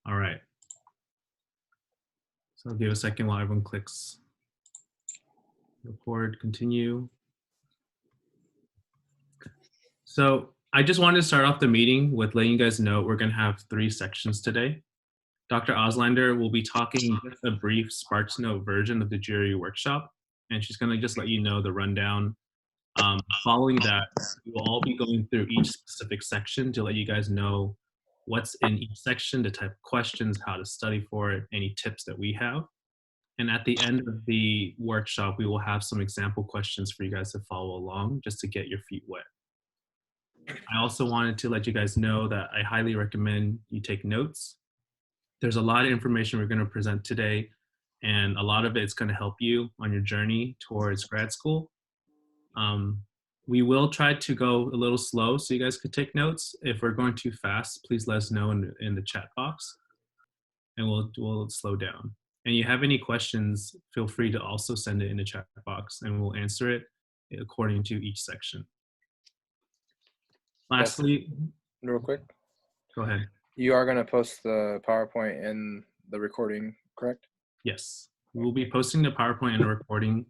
All right. So I'll give a second while everyone clicks record, continue. So I just wanted to start off the meeting with letting you guys know we're going to have 3 sections today. Dr. Auslander will be talking just a brief SparksNote version of the Gre Workshop, and she's going to just let you know the rundown. Following that, we will all be going through each specific section to let you guys know what's in each section, the type of questions, how to study for it, any tips that we have. And at the end of the workshop, we will have some example questions for you guys to follow along just to get your feet wet. I also wanted to let you guys know that I highly recommend you take notes. There's a lot of information we're going to present today, and a lot of it's going to help you on your journey towards grad school. We will try to go a little slow so you guys could take notes. If we're going too fast, please let us know in the chat box, and we'll slow down. And you have any questions, feel free to also send it in the chat box, and we'll answer it according to each section. Lastly, real quick, go ahead. You are going to post the PowerPoint in the recording, correct? Yes, we will be posting the PowerPoint and the recording.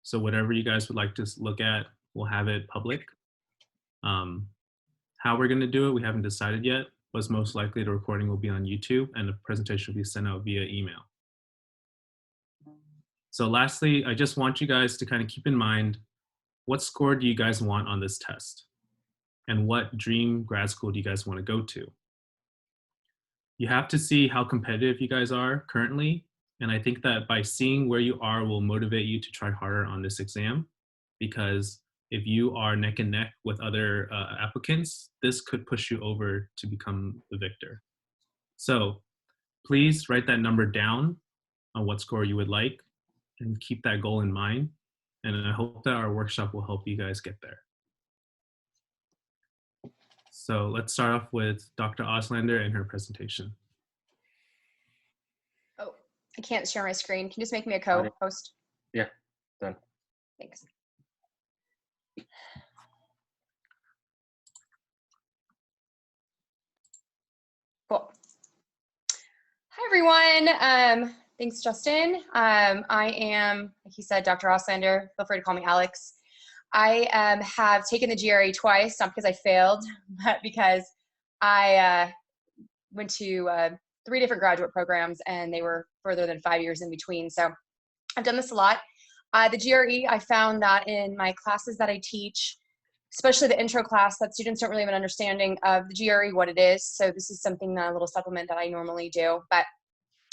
So whatever you guys would like to look at, we'll have it public. How we're going to do it, we haven't decided yet, but most likely the recording will be on YouTube and the presentation will be sent out via email. So lastly, I just want you guys to kind of keep in mind, what score do you guys want on this test? And what dream grad school do you guys want to go to? You have to see how competitive you guys are currently. And I think that by seeing where you are will motivate you to try harder on this exam, because if you are neck and neck with other applicants, this could push you over to become the victor. So please write that number down on what score you would like and keep that goal in mind. And I hope that our workshop will help you guys get there. So let's start off with Dr. Auslander and her presentation. Oh, I can't share my screen. Can you just make me a co-host? Yeah, done. Thanks. Cool. Hi, everyone. Thanks, Justin. I am, like he said, Dr. Auslander. Feel free to call me Alex. I have taken the GRE twice, not because I failed, but because I went to 3 different graduate programs, and they were further than 5 years in between. So I've done this a lot. The GRE, I found that in my classes that I teach, especially the intro class, that students don't really have an understanding of the GRE, what it is. So this is something, a little supplement that I normally do. But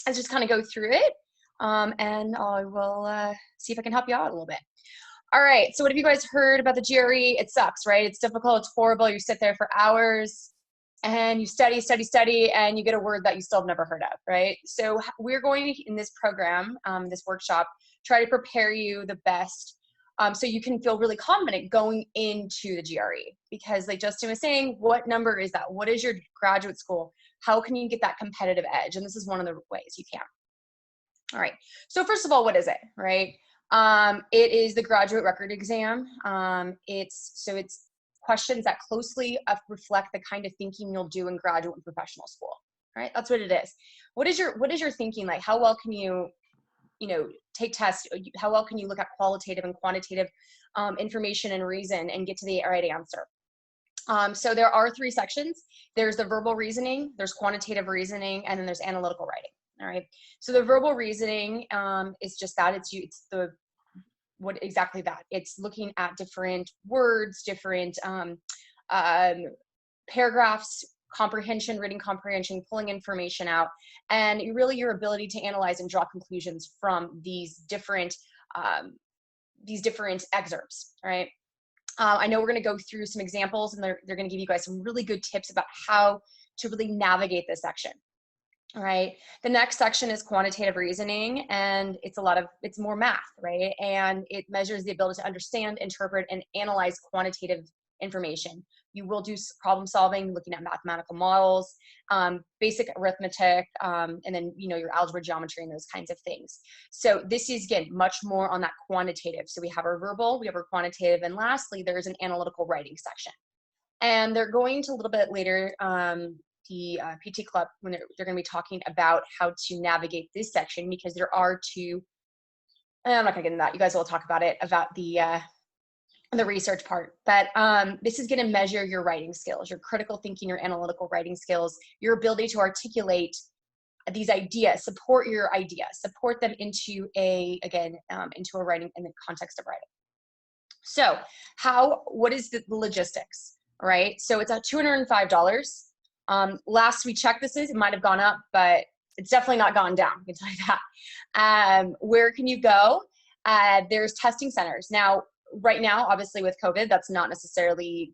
I just kind of go through it, and I will see if I can help you out a little bit. All right, so what have you guys heard about the GRE? It sucks, right? It's difficult, it's horrible. You sit there for hours and you study, and you get a word that you still have never heard of, right? So we're going to, in this program, this workshop, try to prepare you the best so you can feel really confident going into the GRE. Because like Justin was saying, what number is that? What is your graduate school? How can you get that competitive edge? And this is one of the ways you can. All right, so first of all, what is it, right? It is the graduate record exam. It's questions that closely reflect the kind of thinking you'll do in graduate and professional school, right? That's what it is. What is your thinking like? How well can you take tests? How well can you look at qualitative and quantitative information and reason and get to the right answer? So there are 3 sections. There's the verbal reasoning, there's quantitative reasoning, and then there's analytical writing. All right. So the verbal reasoning is just that. Exactly that. It's looking at different words, different paragraphs, comprehension, reading comprehension, pulling information out, and really your ability to analyze and draw conclusions from these different excerpts. All right. I know we're going to go through some examples, and they're going to give you guys some really good tips about how to really navigate this section. All right. The next section is quantitative reasoning, and it's more math, right? And it measures the ability to understand, interpret, and analyze quantitative information. You will do problem solving, looking at mathematical models, basic arithmetic, and then, your algebra, geometry, and those kinds of things. So this is, again, much more on that quantitative. So we have our verbal, we have our quantitative, and lastly, there's an analytical writing section. And they're going to a little bit later the PT Club when they're going to be talking about how to navigate this section, because there are two, I'm not going to get into that. You guys will talk about it, about the research part. But this is going to measure your writing skills, your critical thinking, your analytical writing skills, your ability to articulate these ideas, support your ideas, support them into into a writing in the context of writing. So what is the logistics, right? So it's at $205. Last we checked it might have gone up, but it's definitely not gone down, I can tell you that. Where can you go? There's testing centers. Now, right now, obviously with COVID, that's not necessarily,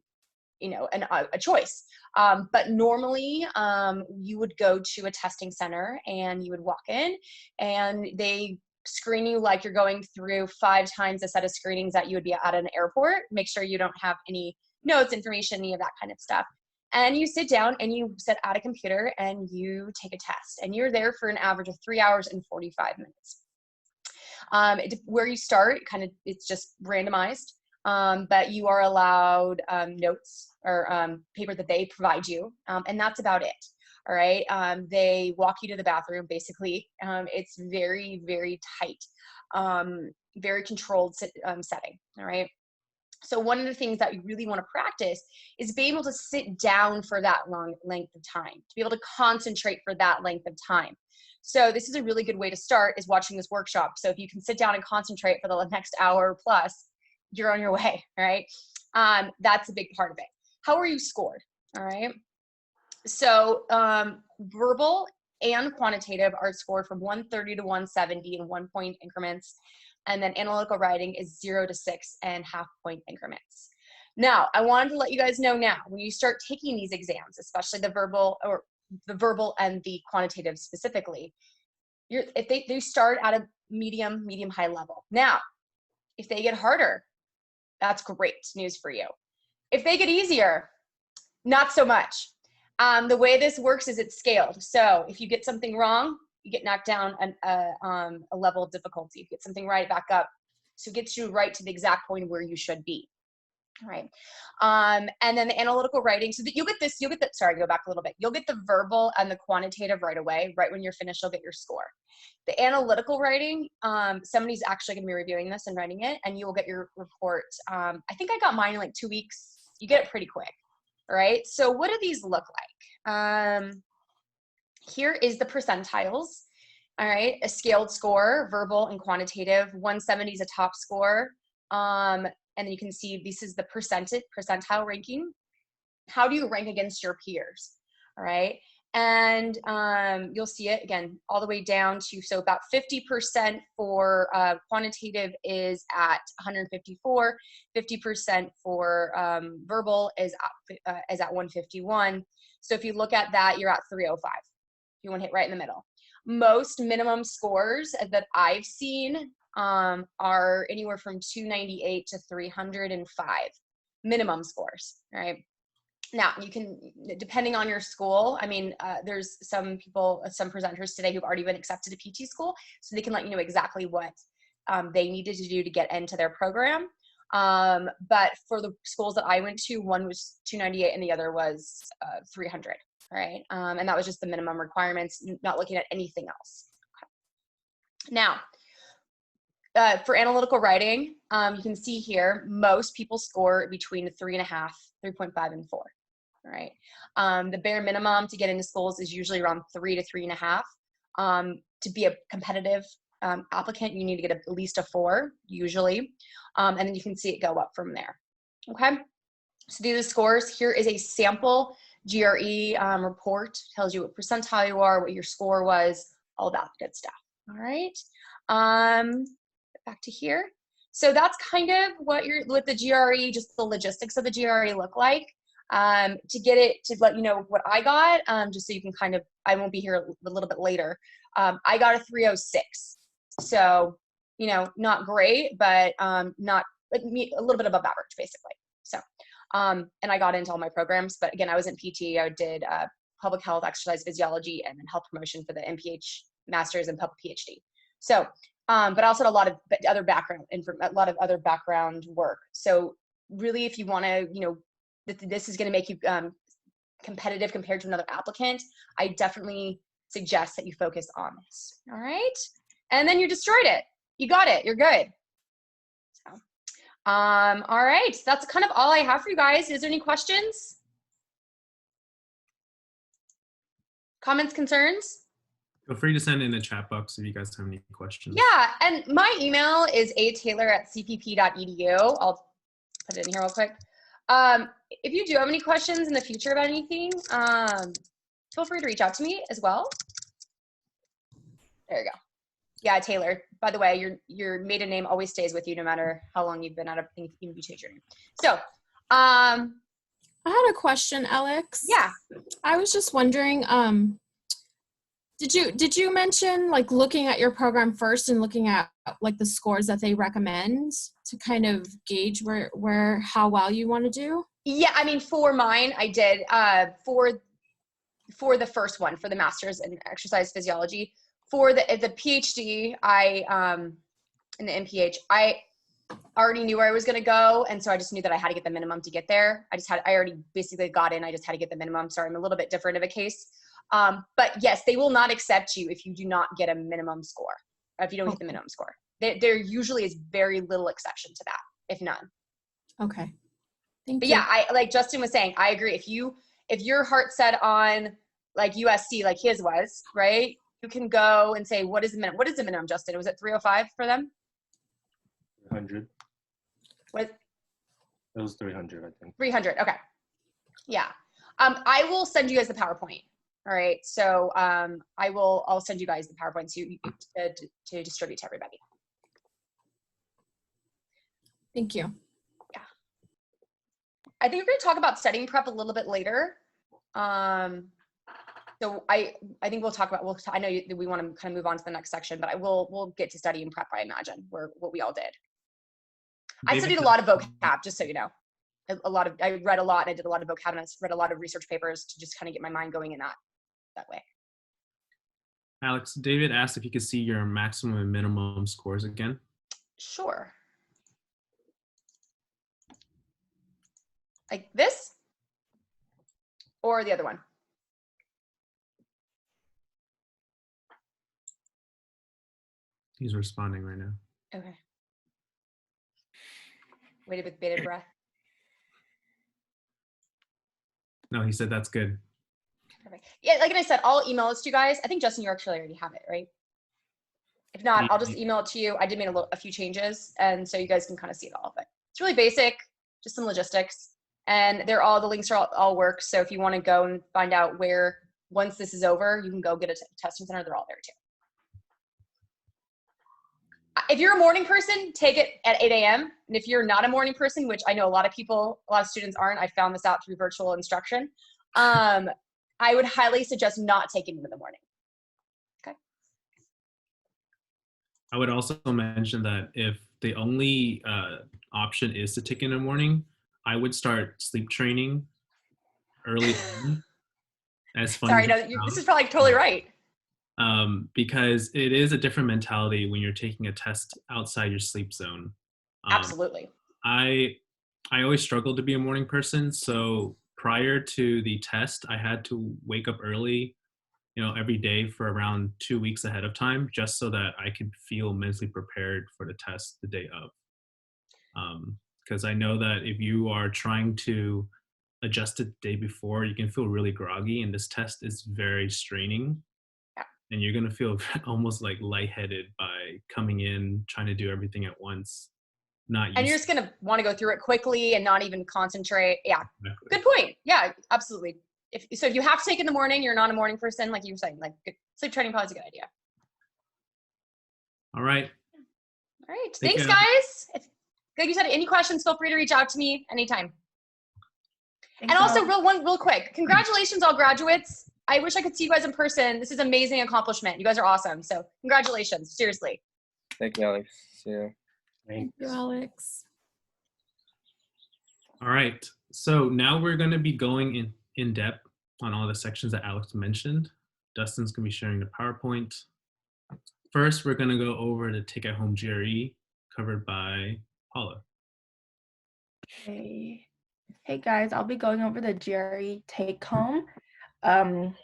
a choice. But normally you would go to a testing center and you would walk in and they screen you like you're going through 5 times the set of screenings that you would be at an airport. Make sure you don't have any notes, information, any of that kind of stuff. And you sit down and you sit at a computer and you take a test. And you're there for an average of 3 hours and 45 minutes. Where you start, it's just randomized, but you are allowed notes or paper that they provide you, and that's about it. All right. They walk you to the bathroom, basically. It's very, very tight, very controlled setting. All right. So one of the things that you really want to practice is being able to sit down for that long length of time, to be able to concentrate for that length of time. So this is a really good way to start, is watching this workshop. So if you can sit down and concentrate for the next hour plus, you're on your way, right? That's a big part of it. How are you scored? All right. So verbal and quantitative are scored from 130 to 170 in 1-point increments. And then analytical writing is 0 to 6 and half-point increments. Now, I wanted to let you guys know now, when you start taking these exams, especially the verbal and the quantitative specifically, if they start at a medium high level. Now, if they get harder, that's great news for you. If they get easier, not so much. The way this works is it's scaled. So if you get something wrong, you get knocked down a level of difficulty. If you get something right, back up. So it gets you right to the exact point where you should be. All right. And then the analytical writing. So that you'll get sorry, go back a little bit. You'll get the verbal and the quantitative right away. Right when you're finished, you'll get your score. The analytical writing, somebody's actually going to be reviewing this and writing it, and you will get your report. I think I got mine in like 2 weeks. You get it pretty quick. All right. So what do these look like? Here is the percentiles. All right. A scaled score, verbal and quantitative. 170 is a top score. And then you can see this is the percentile ranking. How do you rank against your peers? All right. And you'll see it again all the way down to, so about 50% for quantitative is at 154, 50% for verbal is at 151. So if you look at that, you're at 305. You want to hit right in the middle. Most minimum scores that I've seen are anywhere from 298 to 305 minimum scores. All right. Now you can, depending on your school, I mean, there's some presenters today who've already been accepted to PT school, so they can let you know exactly what they needed to do to get into their program. But for the schools that I went to, one was 298 and the other was 300. Right. And that was just the minimum requirements, not looking at anything else. Okay. Now, for analytical writing, you can see here, most people score between 3.5, 3.5, and 4. All right. The bare minimum to get into schools is usually around 3 to 3.5. To be a competitive applicant, you need to get at least a 4, usually. And then you can see it go up from there. Okay. So these are the scores. Here is a sample GRE report. Tells you what percentile you are, what your score was, all that good stuff. All right. Back to here. So that's kind of what the GRE, just the logistics of the GRE look like. To get it, to let you know what I got, just so you can kind of, I won't be here a little bit later. I got a 306. So, not great, but not a little bit above average, basically. So, and I got into all my programs, but again, I was in PT. I did public health, exercise physiology, and then health promotion for the MPH master's and public PhD. So, but I also had a lot of other background work. So really, if you want to, this is going to make you competitive compared to another applicant, I definitely suggest that you focus on this. All right. And then you destroyed it. You got it. You're good. So, all right. That's kind of all I have for you guys. Is there any questions? Comments, concerns? Feel free to send in the chat box if you guys have any questions. Yeah, and my email is ataylor@cpp.edu. I'll put it in here real quick. If you do have any questions in the future about anything, feel free to reach out to me as well. There you go. Yeah, Taylor. By the way, your maiden name always stays with you no matter how long you've been out of you change your name. So, I had a question, Alex. yeah. I was just wondering, did you mention like looking at your program first and looking at like the scores that they recommend to kind of gauge how well you want to do? Yeah, I mean, for mine, I did. For the first one, for the master's in exercise physiology, for the PhD, in the MPH, I already knew where I was going to go, and so I just knew that I had to get the minimum to get there. I already basically got in. I just had to get the minimum. Sorry, I'm a little bit different of a case. But yes, they will not accept you if you do not get a minimum score, if you don't get the minimum score. There usually is very little exception to that, if none. Okay. Thank But you. yeah, I like Justin was saying, I agree. If your heart's set on like USC, like his was, right? You can go and say, what is the minimum? What is the minimum, Justin? Was it 305 for them? 300. What? It was 300, I think. 300. Okay. Yeah. I will send you guys the PowerPoint. All right. So I'll send you guys the PowerPoint to distribute to everybody. Thank you. I think we're going to talk about studying prep a little bit later. So I think we'll talk about, I know we want to kind of move on to the next section, but we'll get to studying prep, I imagine, what we all did. I studied a lot of vocab, just so you know. I read a lot, and I did a lot of vocab, and I read a lot of research papers to just kind of get my mind going in that way. Alex, David asked if you could see your maximum and minimum scores again. Sure. Like this? Or the other one? He's responding right now. Okay. Waited with bated breath. No, he said that's good. Perfect. Yeah, like I said, I'll email this to you guys. I think, Justin, you actually already have it, right? If not, I'll just email it to you. I did make a few changes, and so you guys can kind of see it all. But it's really basic, just some logistics. And the links are all work. So if you want to go and find out where, once this is over, you can go get a testing center. They're all there too. If you're a morning person, take it at 8 a.m. And if you're not a morning person, which I know a lot of students aren't, I found this out through virtual instruction, I would highly suggest not taking them in the morning. Okay. I would also mention that if the only option is to take in the morning, I would start sleep training early on. As fun Sorry, as no, this is probably totally right. Because it is a different mentality when you're taking a test outside your sleep zone. Absolutely. I always struggled to be a morning person, so prior to the test, I had to wake up early, every day for around 2 weeks ahead of time, just so that I could feel mentally prepared for the test the day of. Because I know that if you are trying to adjust it the day before, you can feel really groggy, and this test is very straining. Yeah. And you're going to feel almost like lightheaded by coming in, trying to do everything at once. And you're just going to want to go through it quickly and not even concentrate. Yeah. Exactly. Good point. Yeah, absolutely. If you have to take in the morning, you're not a morning person, like you were saying, like sleep training probably is a good idea. All right. All right. Thanks, guys. Like you said, any questions, feel free to reach out to me anytime. Thanks, And also, real quick, congratulations, all graduates. I wish I could see you guys in person. This is an amazing accomplishment. You guys are awesome. So congratulations, seriously. Thank you, Alex. See you. Thank you, Alex. All right. So now we're going to be going in depth on all the sections that Alex mentioned. Dustin's going to be sharing the PowerPoint. First, we're going to go over the take-at-home GRE covered by Paula. Okay. Hey guys, I'll be going over the GRE take home. Um,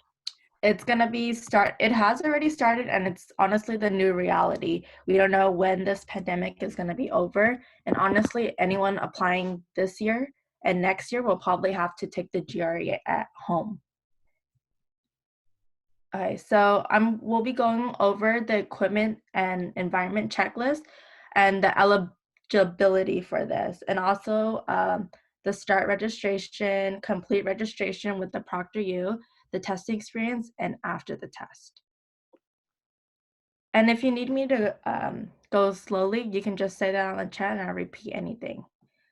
it's gonna be it has already started, and it's honestly the new reality. We don't know when this pandemic is gonna be over, and honestly, anyone applying this year and next year will probably have to take the GRE at home. Okay, so we'll be going over the equipment and environment checklist and the eligibility for this, and also the start registration, complete registration with the Proctor U, the testing experience, and after the test. And if you need me to go slowly, you can just say that on the chat and I'll repeat anything.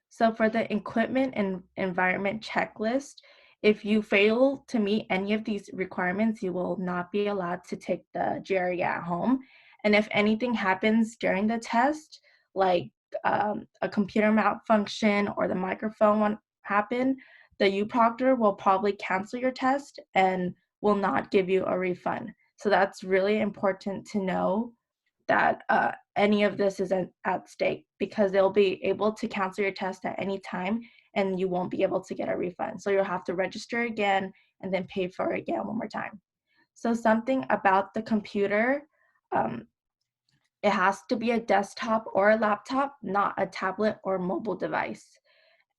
So for the equipment and environment checklist, if you fail to meet any of these requirements, you will not be allowed to take the GRE at home. And if anything happens during the test, like a computer malfunction or the microphone won't happen, the U-Proctor will probably cancel your test and will not give you a refund. So that's really important to know that any of this is at stake, because they'll be able to cancel your test at any time and you won't be able to get a refund. So you'll have to register again and then pay for it again one more time. So something about the computer, it has to be a desktop or a laptop, not a tablet or mobile device.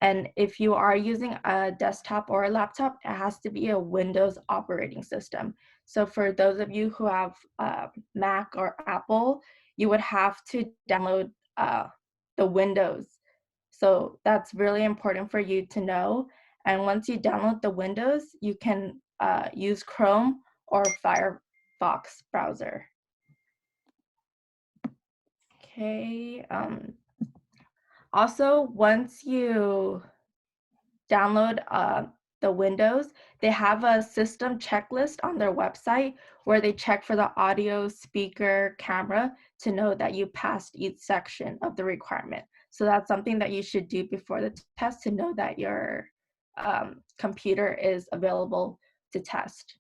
And if you are using a desktop or a laptop, it has to be a Windows operating system. So for those of you who have Mac or Apple, you would have to download the Windows. So that's really important for you to know. And once you download the Windows, you can use Chrome or Firefox browser. Okay. Also, once you download the Windows, they have a system checklist on their website where they check for the audio, speaker, camera to know that you passed each section of the requirement. So that's something that you should do before the test to know that your computer is available to test.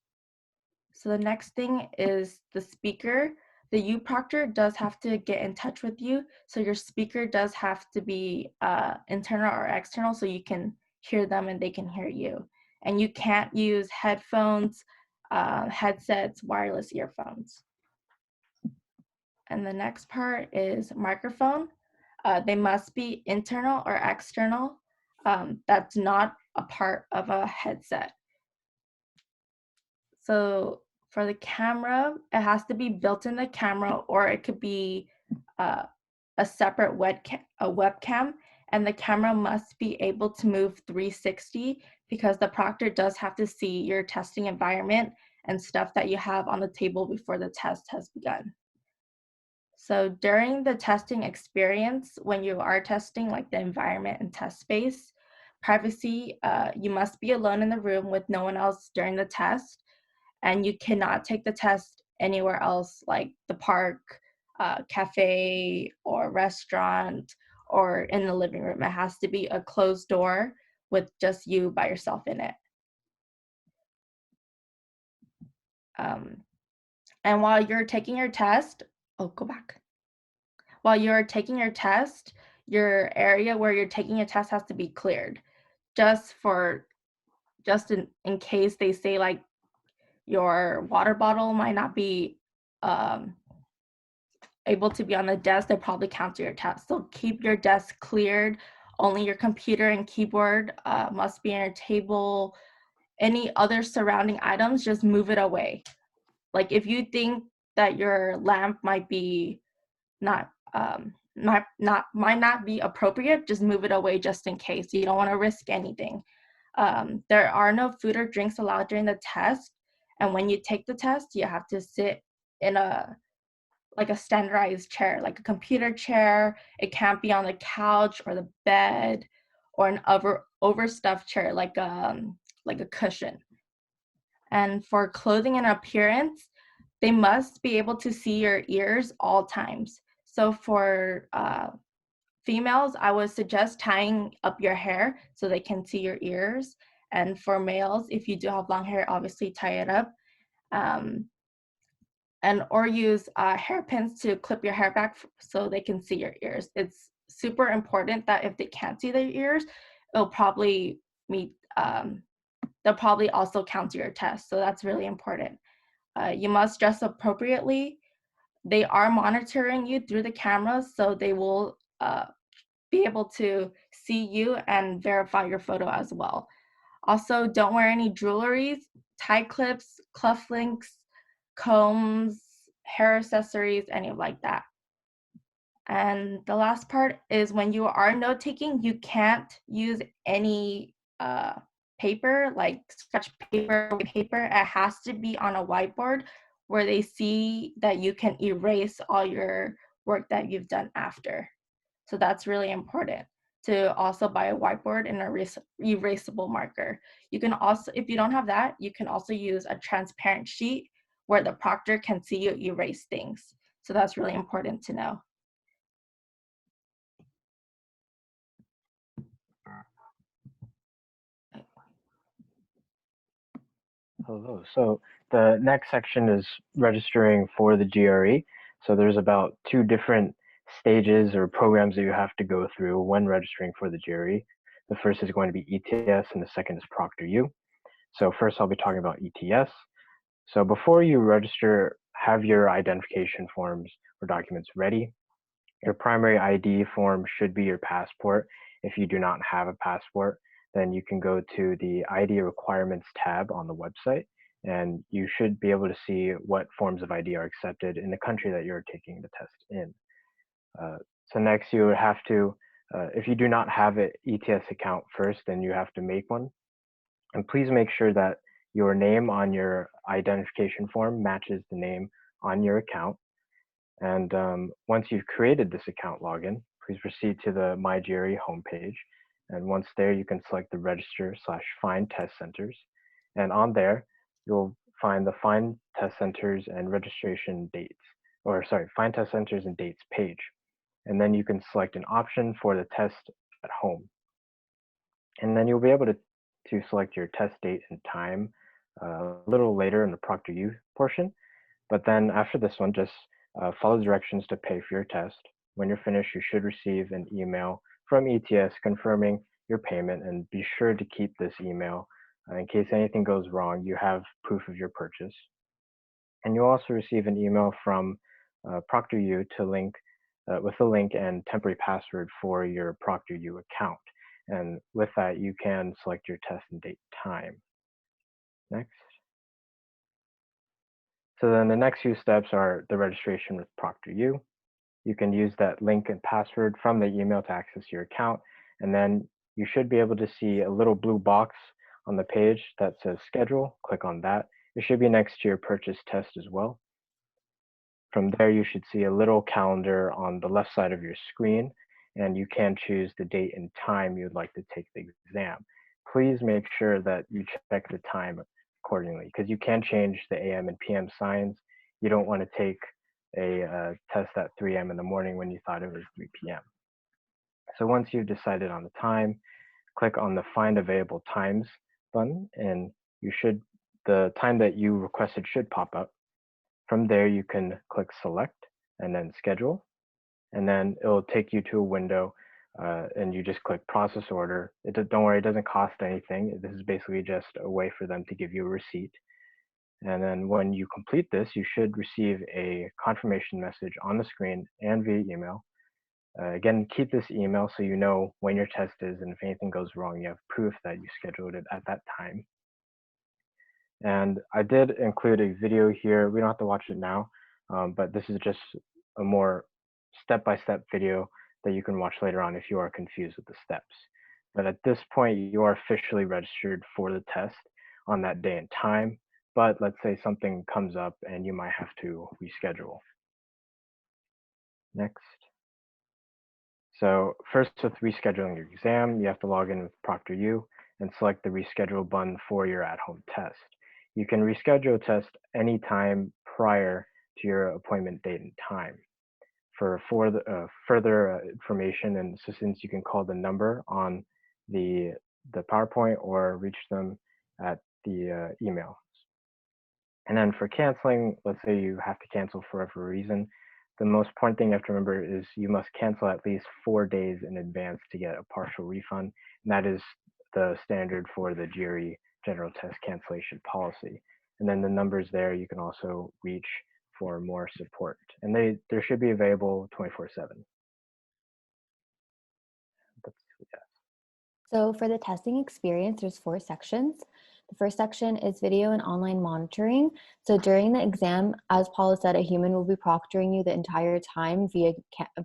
So the next thing is the speaker. The U-Proctor does have to get in touch with you. So your speaker does have to be internal or external so you can hear them and they can hear you. And you can't use headphones, headsets, wireless earphones. And the next part is microphone. They must be internal or external. That's not a part of a headset. So for the camera, it has to be built in the camera, or it could be a separate webcam, and the camera must be able to move 360 because the proctor does have to see your testing environment and stuff that you have on the table before the test has begun. So during the testing experience, when you are testing like the environment and test space, privacy, you must be alone in the room with no one else during the test. And you cannot take the test anywhere else, like the park, cafe, or restaurant, or in the living room. It has to be a closed door with just you by yourself in it. And while you're taking your test, go back. While you're taking your test, your area where you're taking your test has to be cleared, just in case they say like your water bottle might not be able to be on the desk. They probably cancel your test. So keep your desk cleared. Only your computer and keyboard must be on your table. Any other surrounding items, just move it away. Like if you think that your lamp might be might not be appropriate, just move it away just in case. You don't want to risk anything. There are no food or drinks allowed during the test. And when you take the test, you have to sit in a standardized chair, like a computer chair. It can't be on the couch or the bed or an overstuffed chair, like a cushion. And for clothing and appearance, they must be able to see your ears all times. So for females, I would suggest tying up your hair so they can see your ears. And for males, if you do have long hair, obviously tie it up. Or use hairpins to clip your hair back so they can see your ears. It's super important that if they can't see their ears, it'll probably meet, they'll probably also count your test. So that's really important. You must dress appropriately. They are monitoring you through the cameras, so they will be able to see you and verify your photo as well. Also, don't wear any jewelry, tie clips, cuff links, combs, hair accessories, any like that. And the last part is when you are note taking, you can't use any paper, like scratch paper, paper. It has to be on a whiteboard where they see that you can erase all your work that you've done after. So that's really important, to also buy a whiteboard and a erasable marker. You can also, if you don't have that, you can also use a transparent sheet where the proctor can see you erase things. So that's really important to know. Hello. So the next section is registering for the GRE. So there's about 2 different stages or programs that you have to go through when registering for the GRE. The first is going to be ETS and the second is ProctorU. So first I'll be talking about ETS. So before you register, have your identification forms or documents ready. Your primary ID form should be your passport. If you do not have a passport, then you can go to the ID requirements tab on the website, and you should be able to see what forms of ID are accepted in the country that you're taking the test in. So next you would have to, if you do not have an ETS account first, then you have to make one. And please make sure that your name on your identification form matches the name on your account. And once you've created this account login, please proceed to the My GRE homepage. And once there, you can select the register/find test centers. And on there, you'll find the find test centers and registration dates, or sorry, find test centers and dates page. And then you can select an option for the test at home. And then you'll be able to select your test date and time a little later in the ProctorU portion. But then after this one, just follow the directions to pay for your test. When you're finished, you should receive an email from ETS confirming your payment, and be sure to keep this email in case anything goes wrong. You have proof of your purchase. And you'll also receive an email from ProctorU to link with a link and temporary password for your ProctorU account. And with that, you can select your test and date time. Next. So then the next few steps are the registration with ProctorU. You can use that link and password from the email to access your account, and then you should be able to see a little blue box on the page that says schedule. Click on that. It should be next to your purchase test as well. From there, you should see a little calendar on the left side of your screen, and you can choose the date and time you'd like to take the exam. Please make sure that you check the time accordingly, because you can change the AM and PM signs. You don't want to take a test at 3 a.m. in the morning when you thought it was 3 p.m. So once you've decided on the time, click on the Find Available Times button, and the time that you requested should pop up. From there, you can click Select and then Schedule, and then it'll take you to a window, and you just click Process Order. Don't worry, it doesn't cost anything. This is basically just a way for them to give you a receipt. And then when you complete this, you should receive a confirmation message on the screen and via email. Again, keep this email so you know when your test is, and if anything goes wrong, you have proof that you scheduled it at that time. And I did include a video here. We don't have to watch it now, but this is just a more step-by-step video that you can watch later on if you are confused with the steps. But at this point, you are officially registered for the test on that day and time. But let's say something comes up and you might have to reschedule. Next. So first, with rescheduling your exam, you have to log in with ProctorU and select the reschedule button for your at-home test. You can reschedule a test anytime prior to your appointment date and time. For further information and assistance, you can call the number on the PowerPoint or reach them at the email. And then for canceling, let's say you have to cancel for whatever reason, the most important thing you have to remember is you must cancel at least 4 days in advance to get a partial refund. And that is the standard for the GRE general test cancellation policy. And then the numbers there you can also reach for more support. And they should be available 24/7. So for the testing experience, there's 4 sections. The first section is video and online monitoring. So during the exam, as Paula said, a human will be proctoring you the entire time via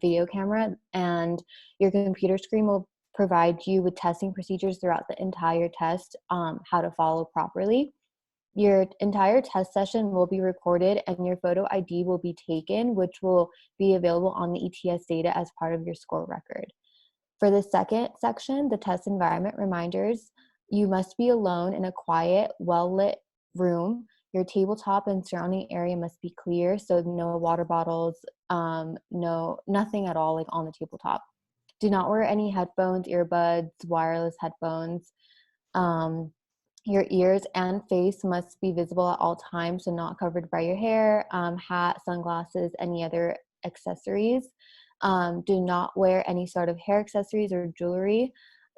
video camera, and your computer screen will provide you with testing procedures throughout the entire test, how to follow properly. Your entire test session will be recorded and your photo ID will be taken, which will be available on the ETS data as part of your score record. For the second section, the test environment reminders, you must be alone in a quiet, well-lit room. Your tabletop and surrounding area must be clear, so no water bottles, nothing at all like on the tabletop. Do not wear any headphones, earbuds, wireless headphones. Your ears and face must be visible at all times, so not covered by your hair, hat, sunglasses, any other accessories. Do not wear any sort of hair accessories or jewelry.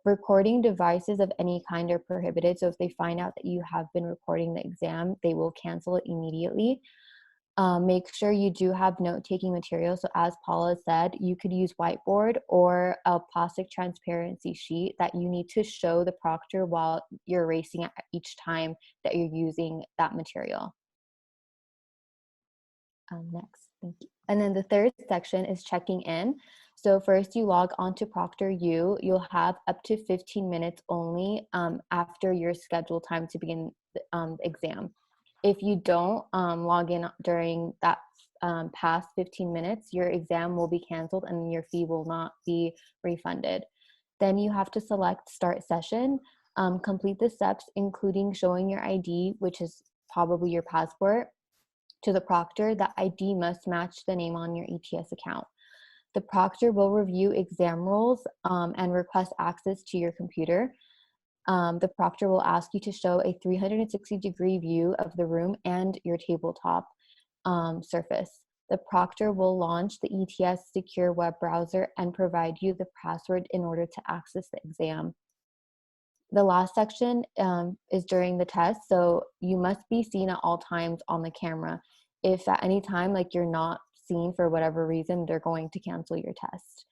Recording devices of any kind are prohibited. So if they find out that you have been recording the exam, they will cancel it immediately. Make sure you do have note-taking material. So as Paula said, you could use whiteboard or a plastic transparency sheet that you need to show the proctor while you're erasing at each time that you're using that material. Next, thank you. And then the third section is checking in. So first you log on to ProctorU. You'll have up to 15 minutes only after your scheduled time to begin the exam. If you don't log in during that past 15 minutes, your exam will be canceled and your fee will not be refunded. Then you have to select start session, complete the steps, including showing your ID, which is probably your passport, to the proctor. The ID must match the name on your ETS account. The proctor will review exam rules and request access to your computer. The proctor will ask you to show a 360-degree view of the room and your tabletop surface. The proctor will launch the ETS secure web browser and provide you the password in order to access the exam. The last section is during the test, so you must be seen at all times on the camera. If at any time like you're not seen for whatever reason, they're going to cancel your test.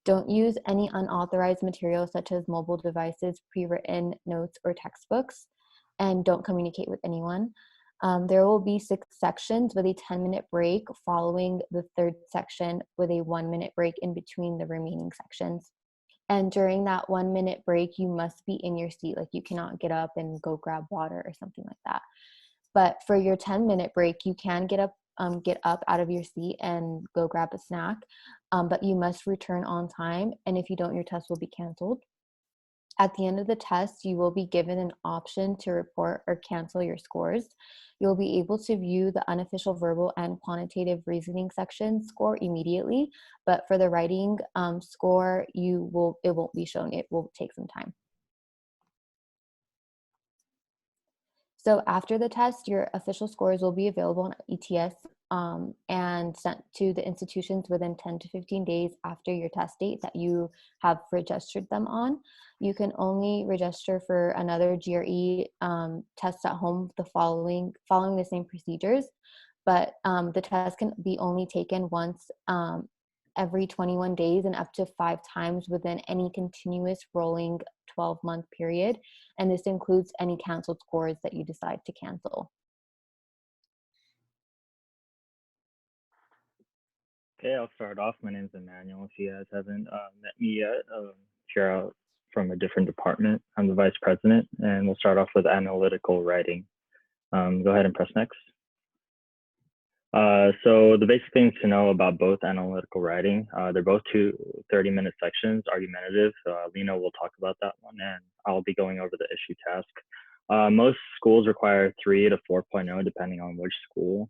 Don't use any unauthorized material such as mobile devices, pre-written notes, or textbooks, and don't communicate with anyone. There will be 6 sections with a 10-minute break following the third section with a 1-minute break in between the remaining sections. And during that 1-minute break, you must be in your seat. Like you cannot get up and go grab water or something like that. But for your 10-minute break, you can get up out of your seat and go grab a snack, but you must return on time. And if you don't, your test will be canceled. At the end of the test, you will be given an option to report or cancel your scores. You'll be able to view the unofficial verbal and quantitative reasoning section score immediately, but for the writing score, it won't be shown. It will take some time. So after the test, your official scores will be available on ETS and sent to the institutions within 10 to 15 days after your test date that you have registered them on. You can only register for another GRE test at home following the same procedures, but the test can be only taken once every 21 days and up to 5 times within any continuous rolling 12-month period. And this includes any canceled scores that you decide to cancel. Okay, I'll start off. My name is Emmanuel. If you guys haven't met me yet, here out from a different department. I'm the vice president, and we'll start off with analytical writing. Go ahead and press next. So the basic things to know about both analytical writing, they're both 2 30-minute sections, argumentative. Lena will talk about that one, and I'll be going over the issue task. Most schools require 3 to 4.0, depending on which school.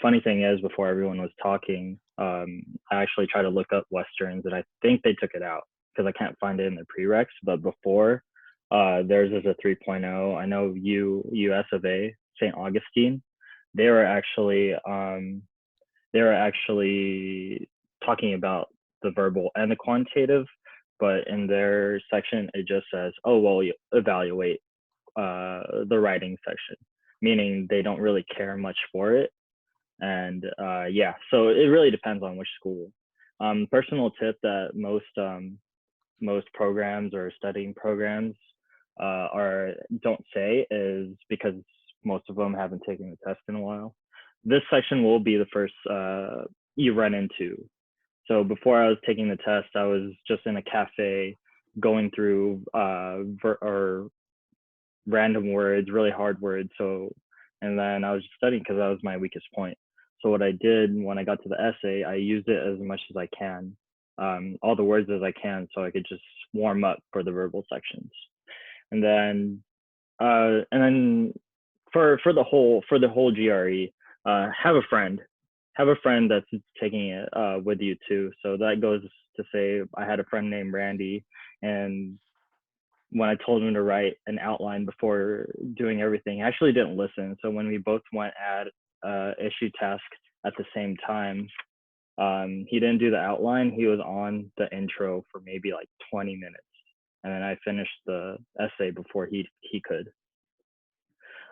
Funny thing is, before everyone was talking, I actually tried to look up Westerns, and I think they took it out because I can't find it in the prereqs. But before, theirs is a 3.0. I know US of A, St. Augustine, they were actually they're actually talking about the verbal and the quantitative, but in their section, it just says, oh, well, you evaluate the writing section, meaning they don't really care much for it. And yeah, so it really depends on which school. Personal tip that most programs or studying programs don't say is because most of them haven't taken the test in a while. This section will be the first you run into. So before I was taking the test, I was just in a cafe going through or random words, really hard words. So, and then I was just studying because that was my weakest point. So what I did when I got to the essay, I used it as much as I can, all the words as I can, so I could just warm up for the verbal sections. And then for the whole GRE, have a friend that's taking it with you too. So that goes to say, I had a friend named Randy, and when I told him to write an outline before doing everything, he actually didn't listen. So when we both went at issue task at the same time, he didn't do the outline. He was on the intro for maybe like 20 minutes. And then I finished the essay before he could.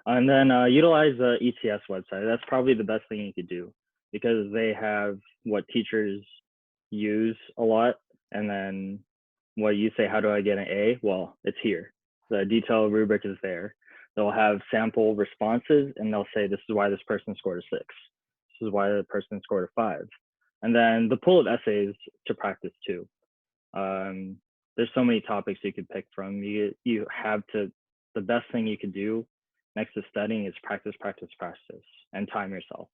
And then utilize the ETS website. That's probably the best thing you could do because they have what teachers use a lot. And then what you say, how do I get an A? Well, it's here. The detailed rubric is there. They'll have sample responses and they'll say, this is why this person scored a 6. This is why the person scored a 5. And then the pool of essays to practice too. There's so many topics you could pick from. You have to, the best thing you could do next to studying is practice, practice, practice, and time yourself.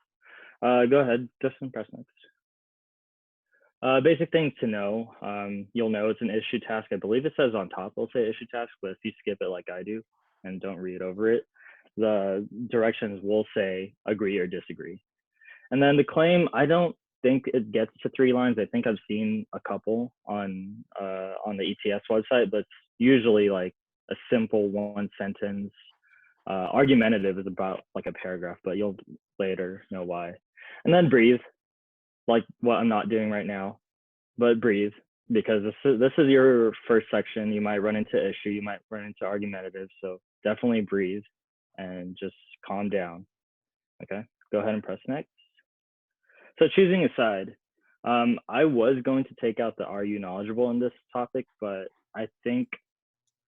Go ahead, Justin, press next. Basic things to know. You'll know it's an issue task. I believe it says on top, it'll say issue task, but if you skip it like I do and don't read over it, the directions will say agree or disagree. And then the claim, I don't think it gets to 3 lines. I think I've seen a couple on the ETS website, but it's usually like a simple 1 sentence. Argumentative is about like a paragraph, but you'll later know why. And then breathe, like what I'm not doing right now, but breathe, because this is your first section. You might run into issue, you might run into argumentative, so definitely breathe and just calm down. Okay, go ahead and press next. So choosing a side. I was going to take out the are you knowledgeable in this topic, but I think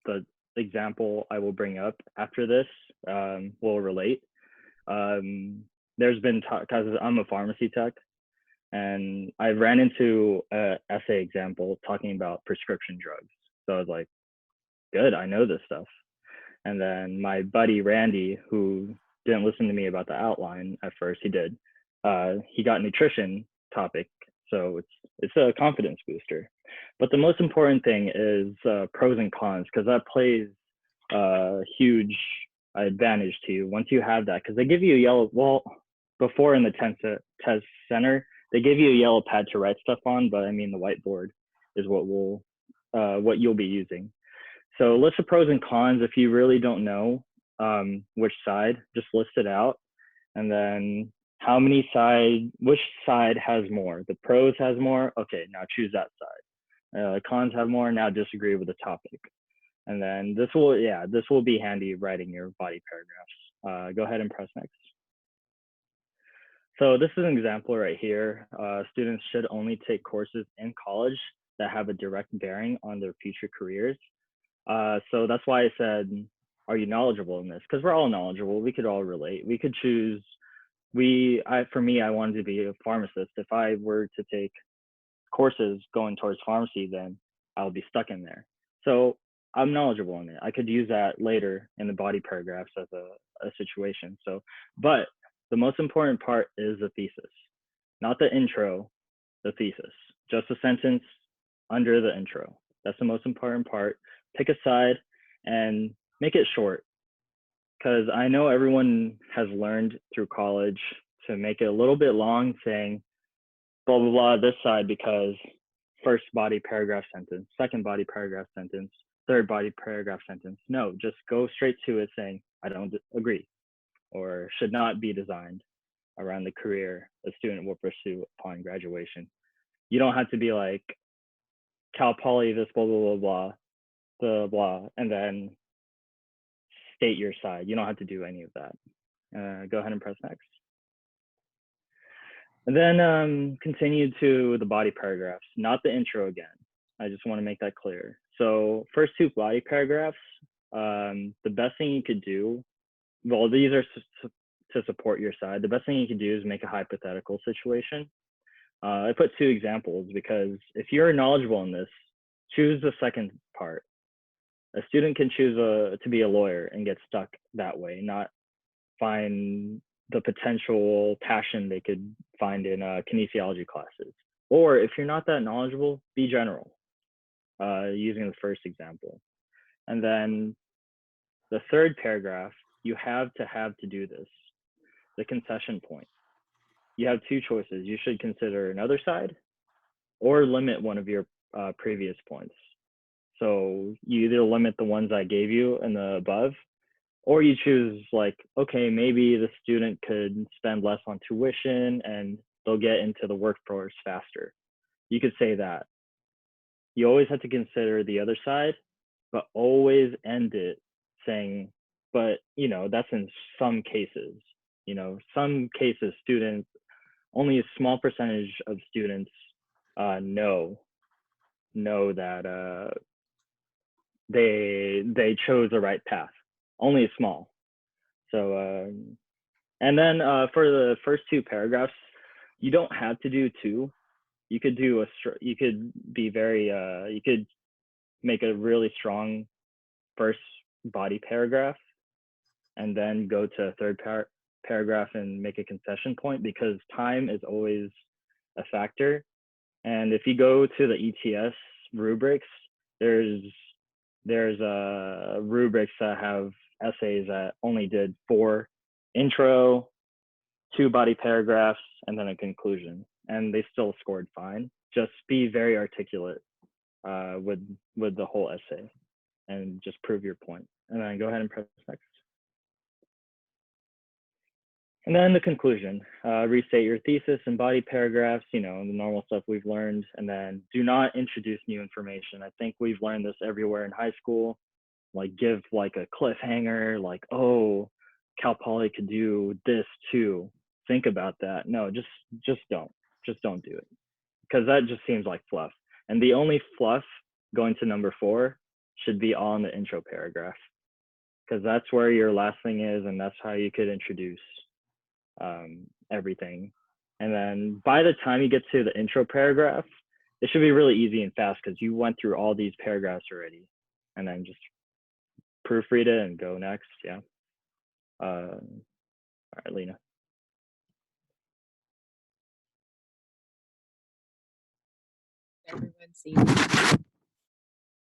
the example I will bring up after this will relate. There's been, because I'm a pharmacy tech, and I ran into an essay example talking about prescription drugs. So I was like, good, I know this stuff. And then my buddy Randy, who didn't listen to me about the outline at first, he did. He got nutrition topic, so it's a confidence booster. But the most important thing is pros and cons, because that plays a huge advantage to you once you have that, because they give you a yellow, well, before in the test center, they give you a yellow pad to write stuff on, but I mean the whiteboard is what you'll be using. So list the pros and cons. If you really don't know which side, just list it out, and then which side has more? The pros has more. Okay, now choose that side. Cons have more. Now disagree with the topic, and then this will be handy writing your body paragraphs. Go ahead and press next. So this is an example right here. Students should only take courses in college that have a direct bearing on their future careers. So that's why I said, are you knowledgeable in this? Because we're all knowledgeable. We could all relate. We could choose. For me, I wanted to be a pharmacist. If I were to take courses going towards pharmacy, then I'll be stuck in there. So I'm knowledgeable in it. I could use that later in the body paragraphs as a situation. So, but the most important part is the thesis, not the intro, the thesis. Just a sentence under the intro. That's the most important part. Pick a side and make it short, because I know everyone has learned through college to make it a little bit long, saying blah, blah, blah, this side, because first body paragraph sentence, second body paragraph sentence, third body paragraph sentence. No, just go straight to it saying, I don't agree, or should not be designed. around the career a student will pursue upon graduation. You don't have to be like Cal Poly, this blah, blah, blah, blah, blah, and then state your side. You don't have to do any of that. Go ahead and press next. And then continue to the body paragraphs, not the intro again. I just want to make that clear. So first two body paragraphs, the best thing you could do, well, these are to support your side. The best thing you can do is make a hypothetical situation. I put two examples because if you're knowledgeable in this, choose the second part. A student can choose to be a lawyer and get stuck that way, not find the potential passion they could find in kinesiology classes. Or if you're not that knowledgeable, be general, using the first example. And then the third paragraph, you have to do this, the concession point. You have two choices. You should consider another side or limit one of your previous points. So you either limit the ones I gave you in the above, or you choose like, okay, maybe the student could spend less on tuition and they'll get into the workforce faster. You could say that. You always have to consider the other side, but always end it saying, but you know, that's in some cases. You know, some cases students, only a small percentage of students know that they chose the right path. Only a small. So and then for the first two paragraphs, you don't have to do two. You could do you could be very you could make a really strong first body paragraph and then go to a third paragraph and make a concession point, because time is always a factor. And if you go to the ETS rubrics, there's rubrics that have essays that only did 4 intro, 2 body paragraphs, and then a conclusion, and they still scored fine. Just be very articulate with the whole essay and just prove your point. And then go ahead and press next. And then the conclusion, restate your thesis and body paragraphs, you know, the normal stuff we've learned, and then do not introduce new information. I think we've learned this everywhere in high school, like give like a cliffhanger, like, oh, Cal Poly could do this too. Think about that. No, just don't do it, because that just seems like fluff. And the only fluff going to number 4 should be all in the intro paragraph, because that's where your last thing is, and that's how you could introduce everything. And then by the time you get to the intro paragraph, it should be really easy and fast because you went through all these paragraphs already, and then just proofread it and go next. Yeah. All right, Lena. Everyone see.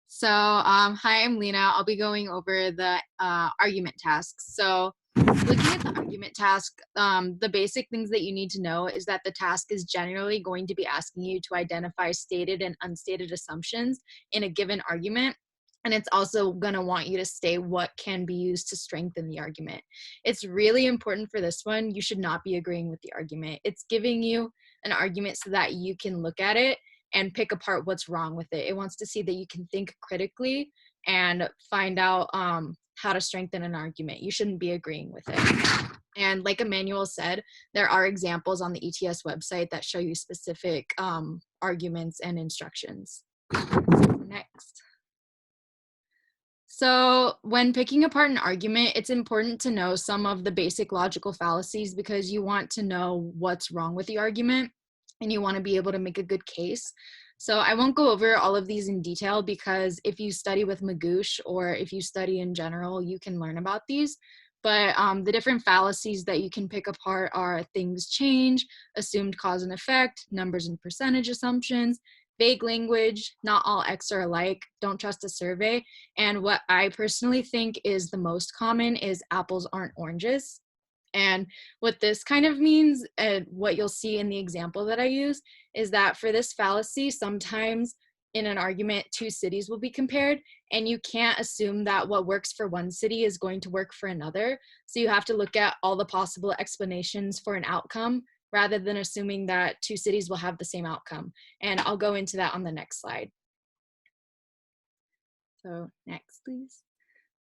So, hi, I'm Lena. I'll be going over the argument tasks. So, looking at the argument task, the basic things that you need to know is that the task is generally going to be asking you to identify stated and unstated assumptions in a given argument. And it's also going to want you to state what can be used to strengthen the argument. It's really important for this one. You should not be agreeing with the argument. It's giving you an argument so that you can look at it and pick apart what's wrong with it. It wants to see that you can think critically and find out how to strengthen an argument. You shouldn't be agreeing with it. And like Emmanuel said, there are examples on the ETS website that show you specific arguments and instructions. Next. So when picking apart an argument, it's important to know some of the basic logical fallacies, because you want to know what's wrong with the argument and you want to be able to make a good case. So I won't go over all of these in detail, because if you study with Magoosh or if you study in general, you can learn about these. But the different fallacies that you can pick apart are things change, assumed cause and effect, numbers and percentage assumptions, vague language, not all X are alike, don't trust a survey, and what I personally think is the most common is apples aren't oranges. And what this kind of means, and what you'll see in the example that I use, is that for this fallacy, sometimes in an argument, two cities will be compared, and you can't assume that what works for one city is going to work for another. So you have to look at all the possible explanations for an outcome rather than assuming that two cities will have the same outcome. And I'll go into that on the next slide. So next, please.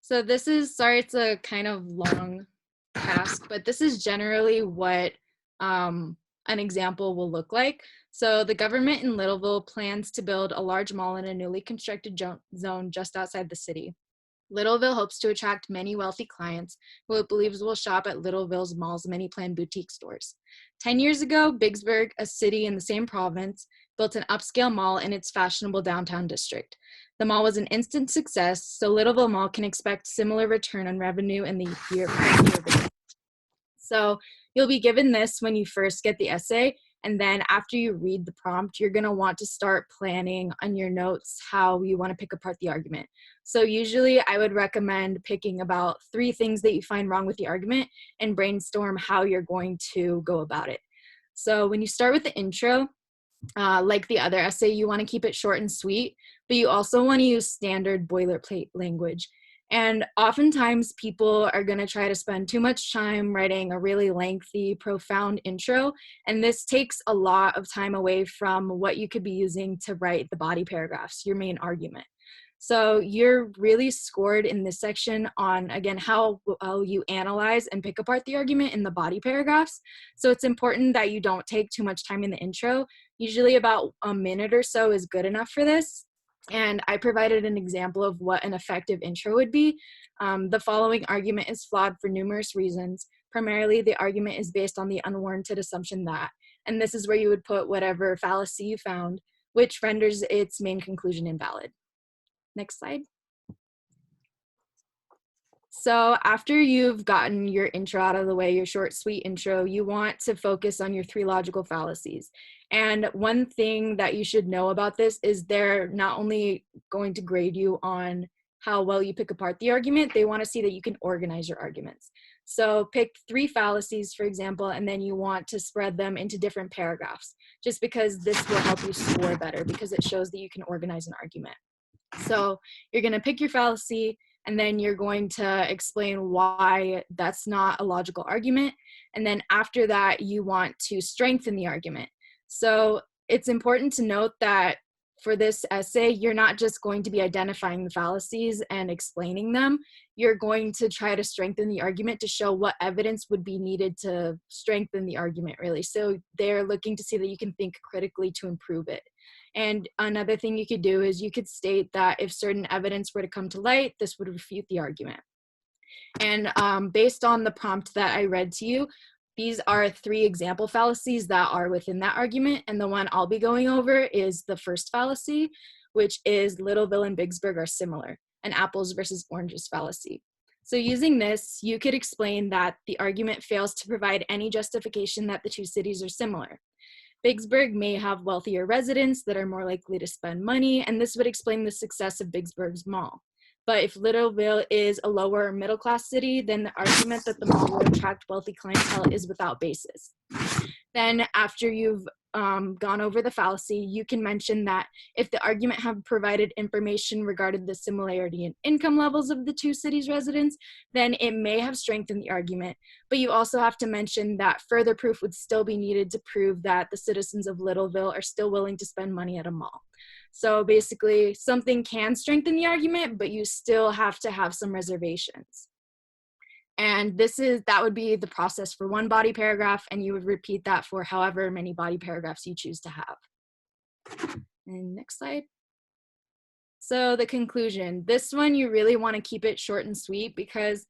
So this is, sorry, it's a kind of long task, but this is generally what an example will look like. So the government in Littleville plans to build a large mall in a newly constructed zone just outside the city. Littleville hopes to attract many wealthy clients who it believes will shop at Littleville's mall's many planned boutique stores. 10 years ago, Biggsburg, a city in the same province, built an upscale mall in its fashionable downtown district. The mall was an instant success, so Littleville Mall can expect similar return on revenue in the year. So you'll be given this when you first get the essay, and then after you read the prompt, you're going to want to start planning on your notes how you want to pick apart the argument. So usually I would recommend picking about 3 things that you find wrong with the argument and brainstorm how you're going to go about it. So when you start with the intro, like the other essay, you want to keep it short and sweet, but you also want to use standard boilerplate language. And oftentimes people are going to try to spend too much time writing a really lengthy, profound intro, and this takes a lot of time away from what you could be using to write the body paragraphs, your main argument. So you're really scored in this section on, again, how well you analyze and pick apart the argument in the body paragraphs. So it's important that you don't take too much time in the intro. Usually about a minute or so is good enough for this. And I provided an example of what an effective intro would be. The following argument is flawed for numerous reasons. Primarily, the argument is based on the unwarranted assumption that, and this is where you would put whatever fallacy you found, which renders its main conclusion invalid. Next slide. So after you've gotten your intro out of the way, your short, sweet intro, you want to focus on your 3 logical fallacies. And one thing that you should know about this is they're not only going to grade you on how well you pick apart the argument, they want to see that you can organize your arguments. So pick 3 fallacies, for example, and then you want to spread them into different paragraphs, just because this will help you score better because it shows that you can organize an argument. So you're going to pick your fallacy, and then you're going to explain why that's not a logical argument. And then after that, you want to strengthen the argument. So it's important to note that for this essay, you're not just going to be identifying the fallacies and explaining them. You're going to try to strengthen the argument to show what evidence would be needed to strengthen the argument, really. So they're looking to see that you can think critically to improve it. And another thing you could do is you could state that if certain evidence were to come to light, this would refute the argument. And based on the prompt that I read to you, these are 3 example fallacies that are within that argument. And the one I'll be going over is the first fallacy, which is Littleville and Biggsburg are similar, an apples versus oranges fallacy. So using this, you could explain that the argument fails to provide any justification that the 2 cities are similar. Biggsburg may have wealthier residents that are more likely to spend money, and this would explain the success of Biggsburg's mall. But if Littleville is a lower middle class city, then the argument that the mall will attract wealthy clientele is without basis. Then after you've gone over the fallacy, you can mention that if the argument had provided information regarding the similarity in income levels of the 2 cities' residents, then it may have strengthened the argument. But you also have to mention that further proof would still be needed to prove that the citizens of Littleville are still willing to spend money at a mall. So basically, something can strengthen the argument, but you still have to have some reservations. And that would be the process for 1 body paragraph, and you would repeat that for however many body paragraphs you choose to have. And next slide. So the conclusion, this one you really want to keep it short and sweet because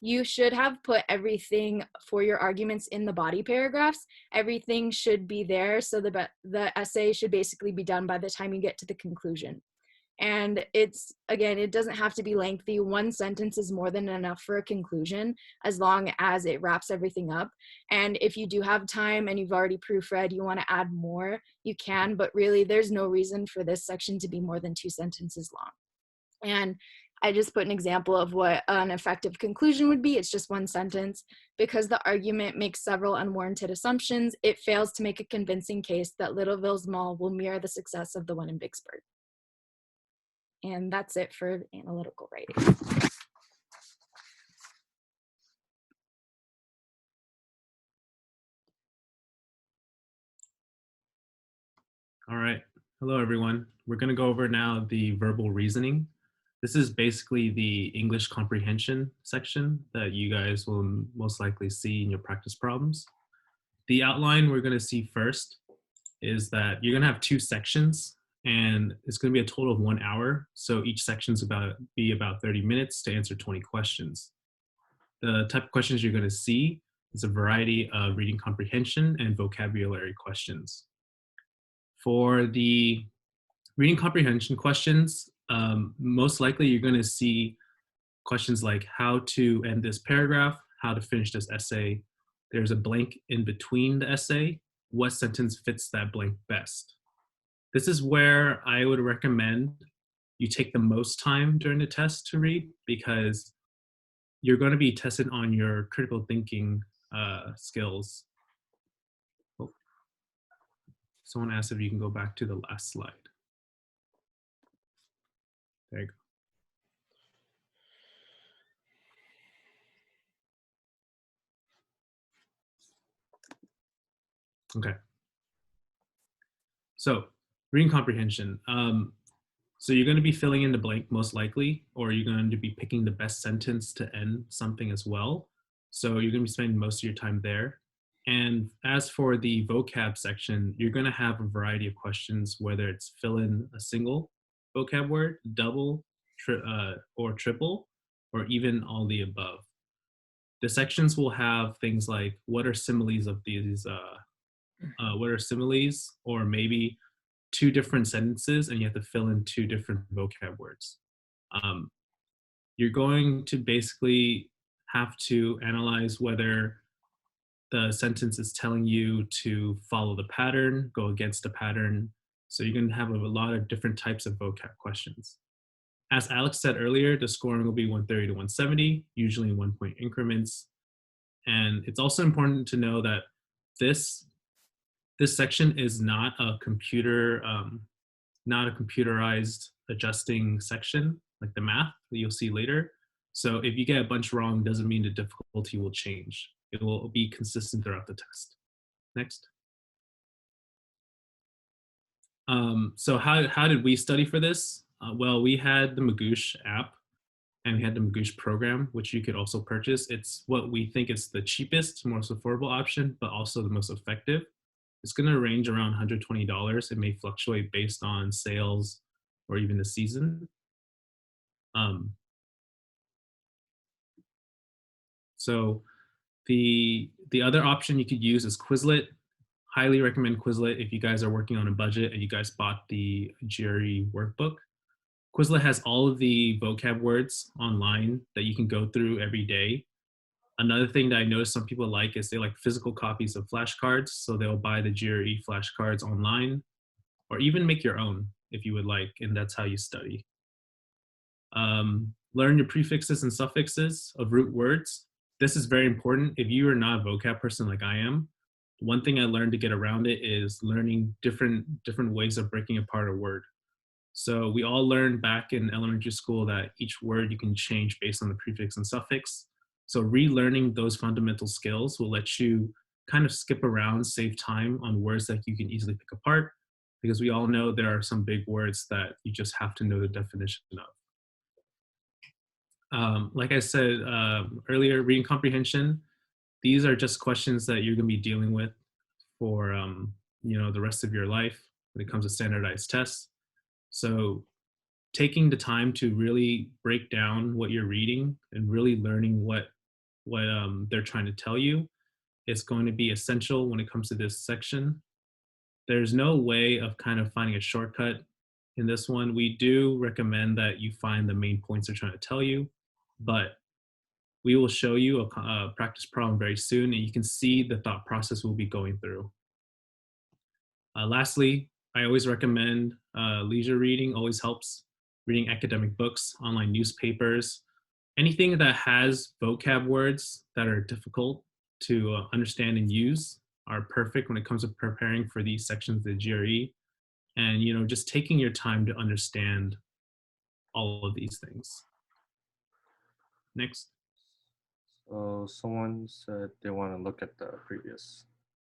you should have put everything for your arguments in the body paragraphs. Everything should be there, so the essay should basically be done by the time you get to the conclusion. And it's, again, it doesn't have to be lengthy. 1 sentence is more than enough for a conclusion as long as it wraps everything up. And if you do have time and you've already proofread, you want to add more, you can, but really there's no reason for this section to be more than 2 sentences long. And I just put an example of what an effective conclusion would be. It's just 1 sentence. Because the argument makes several unwarranted assumptions, it fails to make a convincing case that Littleville's mall will mirror the success of the one in Biggsburg. And that's it for analytical writing. All right. Hello, everyone. We're going to go over now the verbal reasoning. This is basically the English comprehension section that you guys will most likely see in your practice problems. The outline we're going to see first is that you're going to have 2 sections, and it's going to be a total of 1 hour. So each section's be about 30 minutes to answer 20 questions. The type of questions you're going to see is a variety of reading comprehension and vocabulary questions. For the reading comprehension questions, most likely you're going to see questions like how to end this paragraph, how to finish this essay. There's a blank in between the essay. What sentence fits that blank best? This is where I would recommend you take the most time during the test to read, because you're going to be tested on your critical thinking skills. Oh. Someone asked if you can go back to the last slide. There you go. Okay. So reading comprehension. So you're going to be filling in the blank most likely, or you're going to be picking the best sentence to end something as well. So you're going to be spending most of your time there. And as for the vocab section, you're going to have a variety of questions, whether it's fill in a single vocab word, double, or triple, or even all the above. The sections will have things like, what are similes of these, what are similes, or maybe 2 different sentences and you have to fill in 2 different vocab words. You're going to basically have to analyze whether the sentence is telling you to follow the pattern, go against the pattern. So you're going to have a lot of different types of vocab questions. As Alex said earlier, the scoring will be 130 to 170, usually in 1-point increments. And it's also important to know that this section is not a computerized adjusting section like the math that you'll see later. So if you get a bunch wrong, doesn't mean the difficulty will change. It will be consistent throughout the test. Next. So how did we study for this? Well, we had the Magoosh app and we had the Magoosh program, which you could also purchase. It's what we think is the cheapest, most affordable option, but also the most effective. It's going to range around $120. It may fluctuate based on sales or even the season. So the other option you could use is Quizlet. Highly recommend Quizlet if you guys are working on a budget and you guys bought the GRE workbook. Quizlet has all of the vocab words online that you can go through every day. Another thing that I noticed some people like is they like physical copies of flashcards. So they'll buy the GRE flashcards online, or even make your own if you would like, and that's how you study. Learn your prefixes and suffixes of root words. This is very important. If you are not a vocab person like I am, one thing I learned to get around it is learning different ways of breaking apart a word. So we all learned back in elementary school that each word you can change based on the prefix and suffix. So relearning those fundamental skills will let you kind of skip around, save time on words that you can easily pick apart, because we all know there are some big words that you just have to know the definition of. Like I said earlier, reading comprehension, these are just questions that you're going to be dealing with for the rest of your life when it comes to standardized tests. So taking the time to really break down what you're reading and really learning what they're trying to tell you is going to be essential when it comes to this section. There's no way of kind of finding a shortcut in this one. We do recommend that you find the main points they're trying to tell you, but we will show you a practice problem very soon, and you can see the thought process we'll be going through. Lastly, I always recommend leisure reading always helps. Reading academic books, online newspapers, anything that has vocab words that are difficult to understand and use are perfect when it comes to preparing for these sections of the GRE. And just taking your time to understand all of these things. Next. So someone said they want to look at the previous.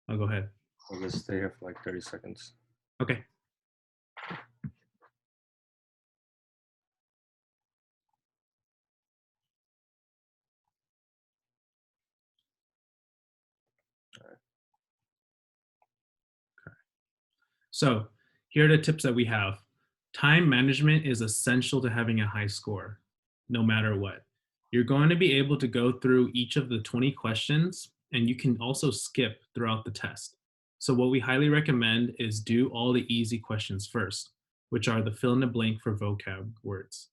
I'll go ahead. We'll just stay here for like 30 seconds. Okay. So here are the tips that we have. Time management is essential to having a high score, no matter what. You're going to be able to go through each of the 20 questions, and you can also skip throughout the test. So what we highly recommend is do all the easy questions first, which are the fill in the blank for vocab words.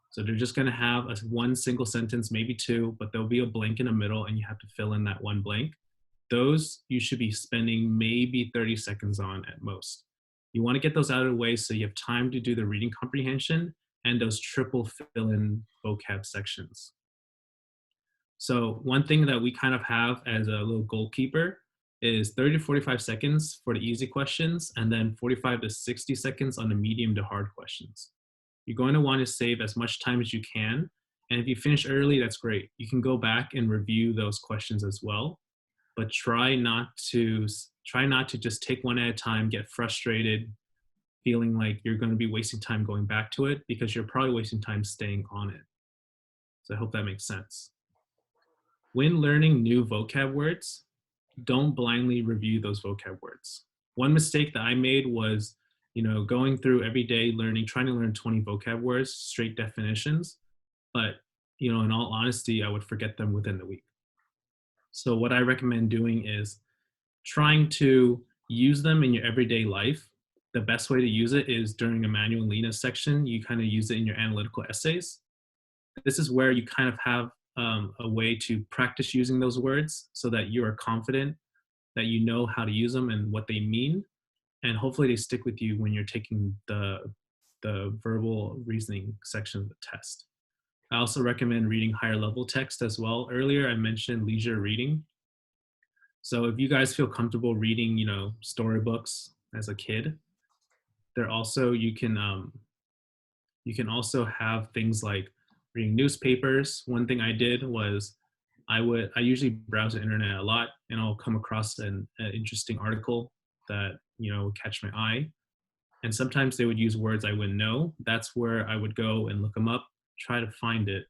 So they're just going to have one single sentence, maybe two, but there'll be a blank in the middle, and you have to fill in that one blank. Those you should be spending maybe 30 seconds on at most. You want to get those out of the way so you have time to do the reading comprehension and those triple fill-in vocab sections. So one thing that we kind of have as a little goalkeeper is 30 to 45 seconds for the easy questions and then 45 to 60 seconds on the medium to hard questions. You're going to want to save as much time as you can. And if you finish early, that's great. You can go back and review those questions as well. But try not to just take one at a time, get frustrated, feeling like you're going to be wasting time going back to it because you're probably wasting time staying on it. So I hope that makes sense. When learning new vocab words, don't blindly review those vocab words. One mistake that I made was, going through every day trying to learn 20 vocab words, straight definitions, but, in all honesty, I would forget them within the week. So what I recommend doing is trying to use them in your everyday life. The best way to use it is during Emmanuel and Lena's section. You kind of use it in your analytical essays. This is where you kind of have a way to practice using those words so that you are confident that you know how to use them and what they mean. And hopefully they stick with you when you're taking the verbal reasoning section of the test. I also recommend reading higher level text as well. Earlier, I mentioned leisure reading. So if you guys feel comfortable reading, storybooks as a kid, you can also have things like reading newspapers. One thing I did was I usually browse the internet a lot, and I'll come across an interesting article that would catch my eye. And sometimes they would use words I wouldn't know. That's where I would go and look them up, try to find it,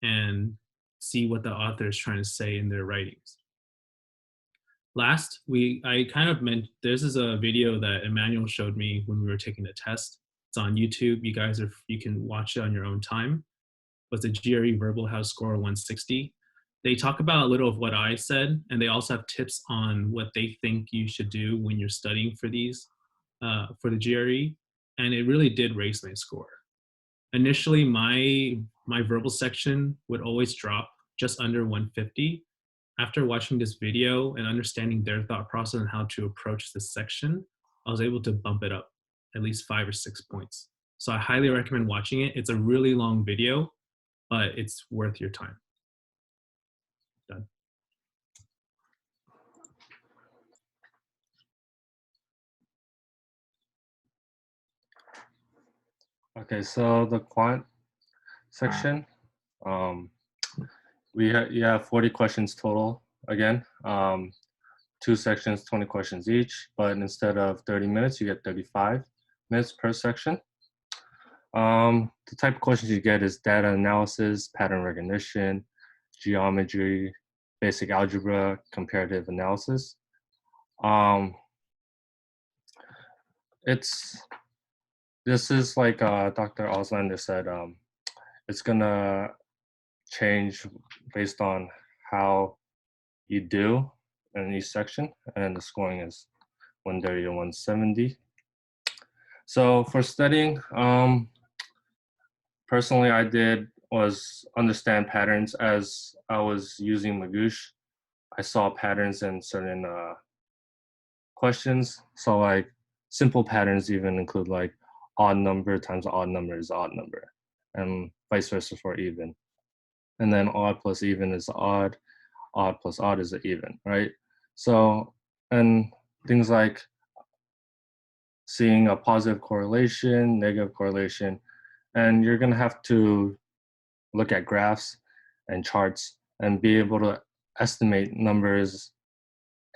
and see what the author is trying to say in their writings. Last, this is a video that Emmanuel showed me when we were taking the test. It's on YouTube. You can watch it on your own time. It was the GRE Verbal How to Score 160. They talk about a little of what I said, and they also have tips on what they think you should do when you're studying for these, for the GRE, and it really did raise my score. Initially, my verbal section would always drop just under 150. After watching this video and understanding their thought process and how to approach this section, I was able to bump it up at least 5 or 6 points. So I highly recommend watching it. It's a really long video, but it's worth your time. Done. Okay, so the quant section, you have 40 questions total again. 2 sections, 20 questions each, but instead of 30 minutes, you get 35 minutes per section. The type of questions you get is data analysis, pattern recognition, geometry, basic algebra, comparative analysis. This is like Dr. Auslander said, it's gonna change based on how you do in each section, and the scoring is 130 to 170. So for studying, personally I did was understand patterns. As I was using Magoosh, I saw patterns in certain questions. So like simple patterns even include like odd number times odd number is odd number, and vice versa for even. And then odd plus even is odd, odd plus odd is even, right? So, and things like seeing a positive correlation, negative correlation, And you're going to have to look at graphs and charts and be able to estimate numbers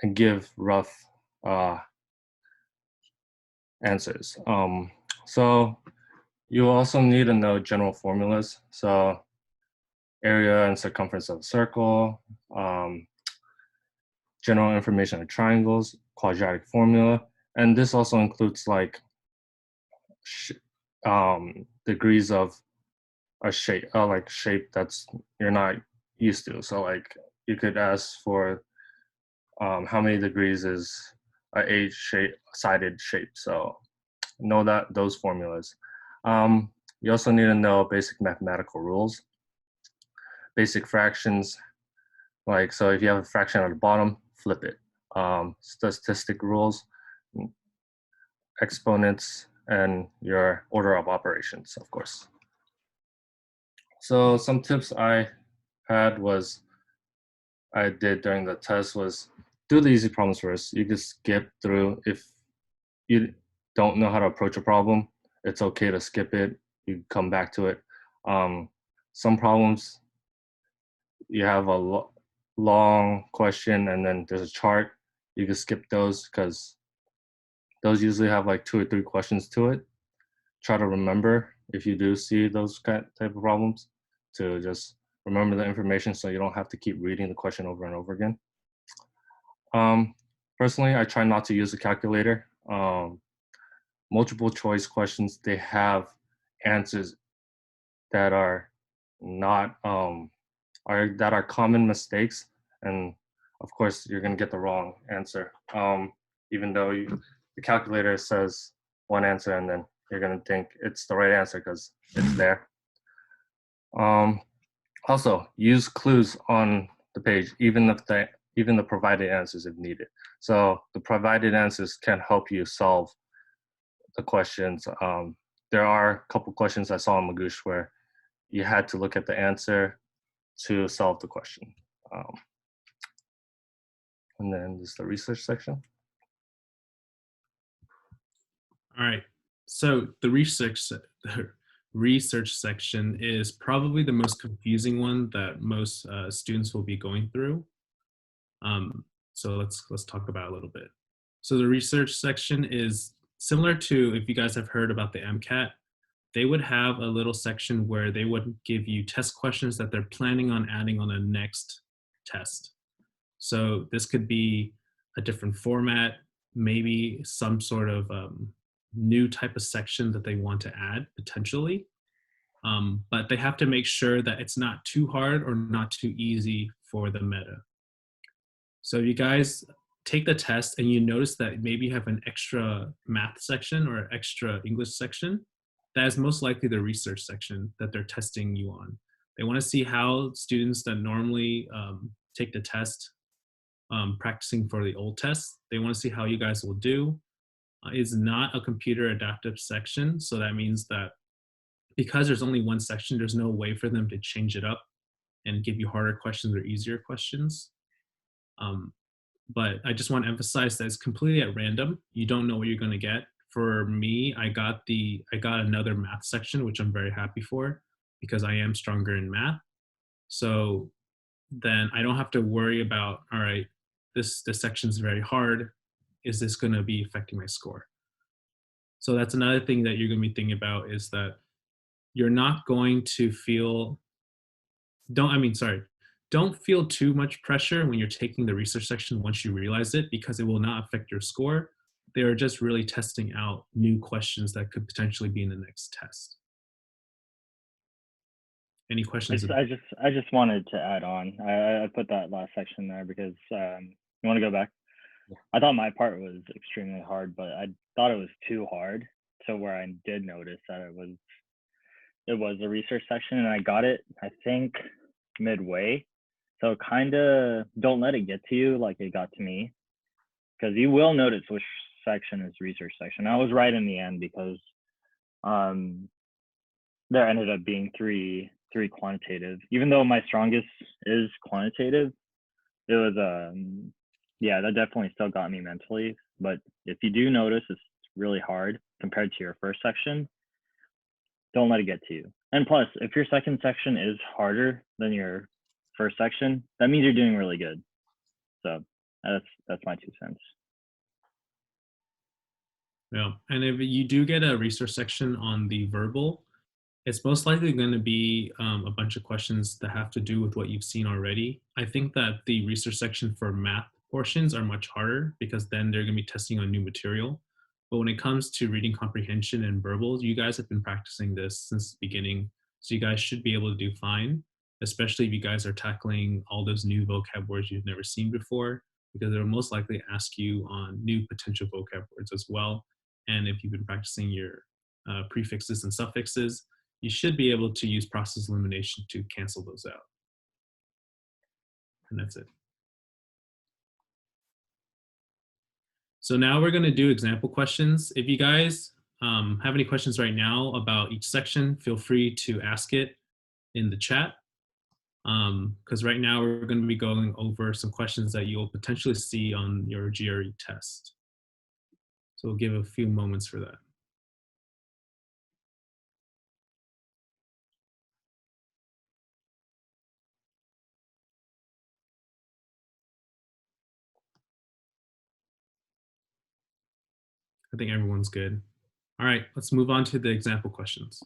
and give rough answers. So you also need to know general formulas. So area and circumference of a circle, general information of triangles, quadratic formula, and this also includes like degrees of a shape, like shape that's you're not used to. So like you could ask for how many degrees is a eight-sided shape. So know that those formulas. You also need to know basic mathematical rules, basic fractions. Like, so if you have a fraction at the bottom, flip it. Statistic rules, exponents, and your order of operations, of course. So some tips I had I did during the test was do the easy problems first. You just skip through. If you don't know how to approach a problem, it's okay to skip it. You come back to it. Some problems, you have a long question and then there's a chart. You can skip those because those usually have like 2 or 3 questions to it. Try to remember if you do see those type of problems to just remember the information so you don't have to keep reading the question over and over again. Personally, I try not to use a calculator. Multiple choice questions, they have answers that are not that are common mistakes, and of course you're going to get the wrong answer, even though the calculator says one answer and then you're going to think it's the right answer because it's there. Also, use clues on the page, even the provided answers if needed. So the provided answers can help you solve the questions. There are a couple questions I saw in Magoosh where you had to look at the answer to solve the question. And then there's the research section. All right. So the research section is probably the most confusing one that most students will be going through. So let's talk about it a little bit. So the research section is similar to, if you guys have heard about the MCAT, they would have a little section where they would give you test questions that they're planning on adding on the next test. So this could be a different format, maybe some sort of new type of section that they want to add potentially. But they have to make sure that it's not too hard or not too easy for the meta. So you guys take the test and you notice that maybe you have an extra math section or extra English section, that is most likely the research section that they're testing you on. They want to see how students that normally take the test practicing for the old test, they want to see how you guys will do. It's not a computer adaptive section, so that means that because there's only one section, there's no way for them to change it up and give you harder questions or easier questions. But I just want to emphasize that it's completely at random. You don't know what you're going to get. For me, I got another math section, which I'm very happy for because I am stronger in math. So then I don't have to worry about, all right, this section is very hard. Is this going to be affecting my score? So that's another thing that you're going to be thinking about, is that you're not going to feel, don't feel too much pressure when you're taking the research section once you realize it, because it will not affect your score. They are just really testing out new questions that could potentially be in the next test. Any questions? I just wanted to add on. I put that last section there because you want to go back? I thought my part was extremely hard, but I thought it was too hard. So where I did notice that it was a research section, and I got it, I think, midway. So kind of don't let it get to you like it got to me, because you will notice which section is research section. I was right in the end because there ended up being three quantitative. Even though my strongest is quantitative, it was yeah, that definitely still got me mentally. But if you do notice it's really hard compared to your first section, don't let it get to you. And plus, if your second section is harder than your first section, that means you're doing really good. So that's my 2 cents. Yeah, and if you do get a resource section on the verbal, it's most likely going to be a bunch of questions that have to do with what you've seen already. I think that the research section for math portions are much harder because then they're going to be testing on new material. But when it comes to reading comprehension and verbal, you guys have been practicing this since the beginning. So you guys should be able to do fine, especially if you guys are tackling all those new vocab words you've never seen before, because they'll most likely ask you on new potential vocab words as well. And if you've been practicing your prefixes and suffixes, you should be able to use process elimination to cancel those out. And that's it. So now we're going to do example questions. If you guys have any questions right now about each section, feel free to ask it in the chat. Because right now we're going to be going over some questions that you'll potentially see on your GRE test. So we'll give a few moments for that. I think everyone's good. All right, let's move on to the example questions.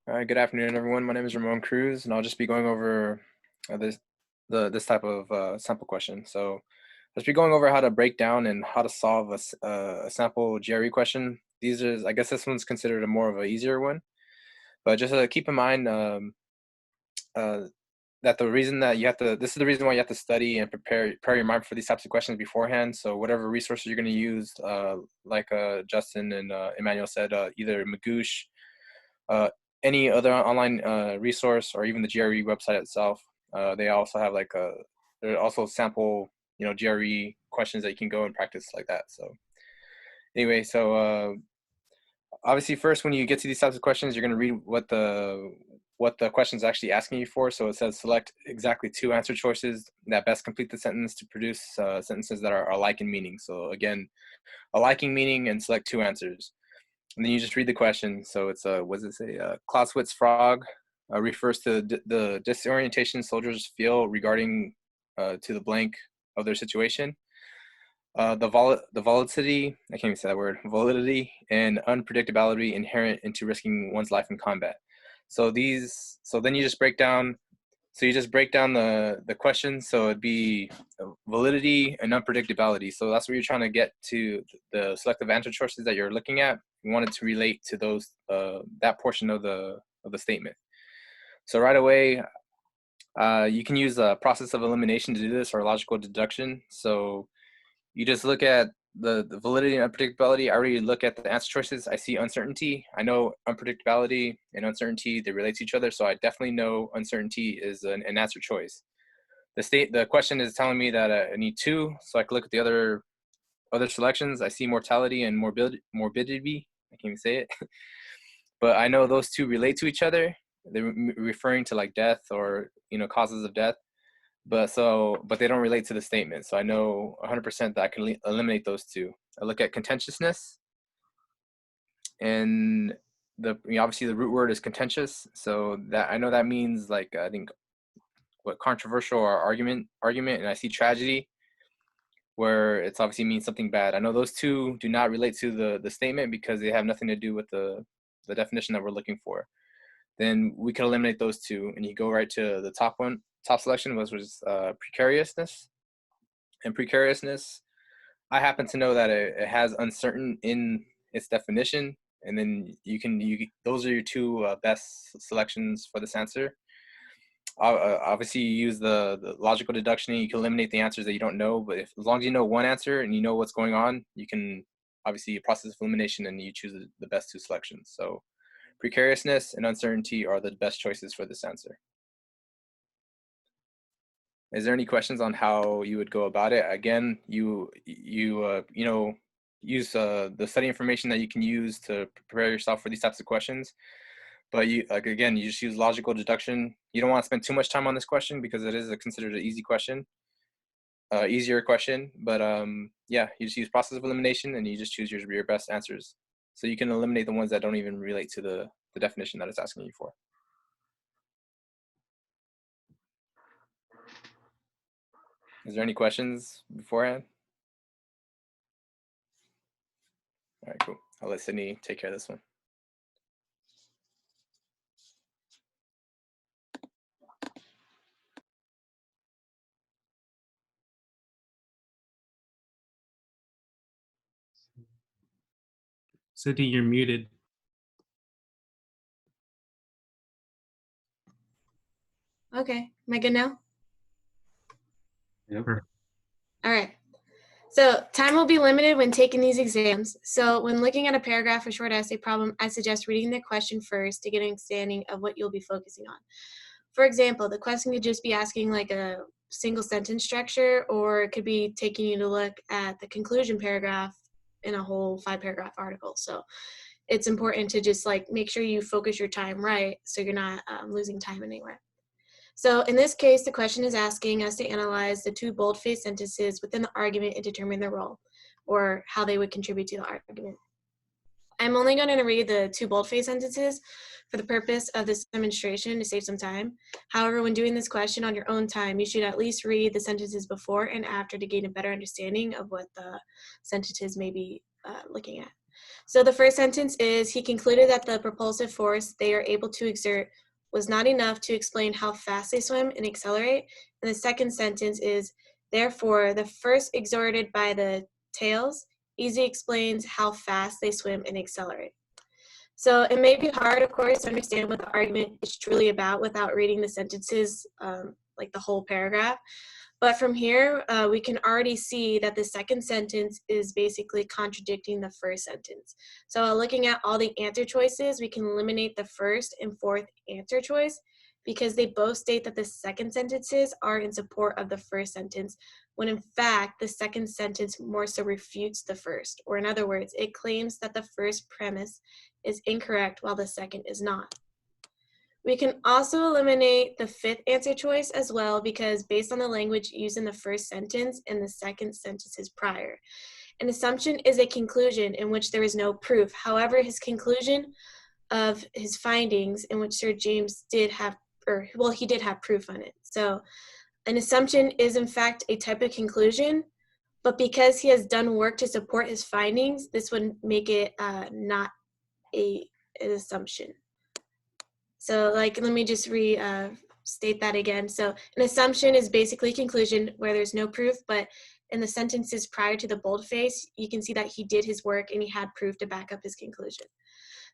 All right, good afternoon, everyone. My name is Ramon Cruz, and I'll just be going over this type of sample question. So let's be going over how to break down and how to solve a sample GRE question. These are, I guess this one's considered a more of an easier one, but just keep in mind that the reason that you have to, this is the reason why you have to study and prepare your mind for these types of questions beforehand. So whatever resources you're going to use, like Justin and Emmanuel said, either Magoosh, any other online resource, or even the GRE website itself. They also have there are also sample, GRE questions that you can go and practice like that. So anyway, so obviously first, when you get to these types of questions, you're going to read what the question is actually asking you for. So it says select exactly 2 answer choices that best complete the sentence to produce sentences that are alike in meaning. So again, alike in meaning, and select 2 answers. And then you just read the question. So it's what does it say? Clausewitz frog refers to the disorientation soldiers feel regarding to the blank of their situation. The volatility, I can't even say that word, validity and unpredictability inherent into risking one's life in combat. So then you just break down, the question. So it'd be validity and unpredictability. So that's what you're trying to get to, the selective answer choices that you're looking at. You want it to relate to those, that portion of the statement. So right away, you can use a process of elimination to do this, or logical deduction. So you just look at the validity and unpredictability. I already look at the answer choices. I see uncertainty. I know unpredictability and uncertainty, they relate to each other. So I definitely know uncertainty is an answer choice. The question is telling me that I need 2. So I can look at the other selections. I see mortality and morbidity. I can't even say it. But I know those 2 relate to each other. They're referring to like death or, causes of death. But they don't relate to the statement. So I know 100% that I can eliminate those 2. I look at contentiousness, and obviously the root word is contentious. So that I know that means like, I think what, controversial or argument, and I see tragedy, where it's obviously means something bad. I know those 2 do not relate to the statement because they have nothing to do with the definition that we're looking for. Then we can eliminate those 2, and you go right to the top selection, was precariousness. And precariousness, I happen to know that it has uncertain in its definition, and then those are your 2 best selections for this answer. Obviously, you use the logical deduction. You can eliminate the answers that you don't know, but as long as you know one answer and you know what's going on, you can obviously process elimination and you choose the best 2 selections. So precariousness and uncertainty are the best choices for this answer. Is there any questions on how you would go about it? Again, you use the study information that you can use to prepare yourself for these types of questions. But you just use logical deduction. You don't want to spend too much time on this question because it is considered an easy question, easier question. But yeah, you just use process of elimination and you just choose your best answers. So you can eliminate the ones that don't even relate to the definition that it's asking you for. Is there any questions beforehand? All right, cool. I'll let Sydney take care of this one. Sydney, you're muted. Okay, am I good now? Yep. All right. So time will be limited when taking these exams. So when looking at a paragraph or short essay problem, I suggest reading the question first to get an understanding of what you'll be focusing on. For example, the question could just be asking like a single sentence structure, or it could be taking you to look at the conclusion paragraph in a whole 5-paragraph article. So it's important to just like make sure you focus your time right so you're not losing time anywhere. So in this case, the question is asking us to analyze the 2 bold-faced sentences within the argument and determine their role, or how they would contribute to the argument. I'm only going to read the 2 bold-faced sentences for the purpose of this demonstration to save some time. However, when doing this question on your own time, you should at least read the sentences before and after to gain a better understanding of what the sentences may be looking at. So the first sentence is, he concluded that the propulsive force they are able to exert was not enough to explain how fast they swim and accelerate. And the second sentence is, therefore, the force exerted by the tails easily explains how fast they swim and accelerate. So it may be hard, of course, to understand what the argument is truly about without reading the sentences, like the whole paragraph. But from here, we can already see that the second sentence is basically contradicting the first sentence. So looking at all the answer choices, we can eliminate the first and fourth answer choice because they both state that the second sentences are in support of the first sentence, when in fact, the second sentence more so refutes the first. Or in other words, it claims that the first premise is incorrect while the second is not. We can also eliminate the fifth answer choice as well because based on the language used in the first sentence and the second sentences prior. An assumption is a conclusion in which there is no proof. However, his conclusion of his findings in which Sir James did have, he did have proof on it. So an assumption is in fact a type of conclusion, but because he has done work to support his findings, this would make it not an assumption. So like, let me just state that again. So an assumption is basically a conclusion where there's no proof, but in the sentences prior to the boldface, you can see that he did his work and he had proof to back up his conclusion.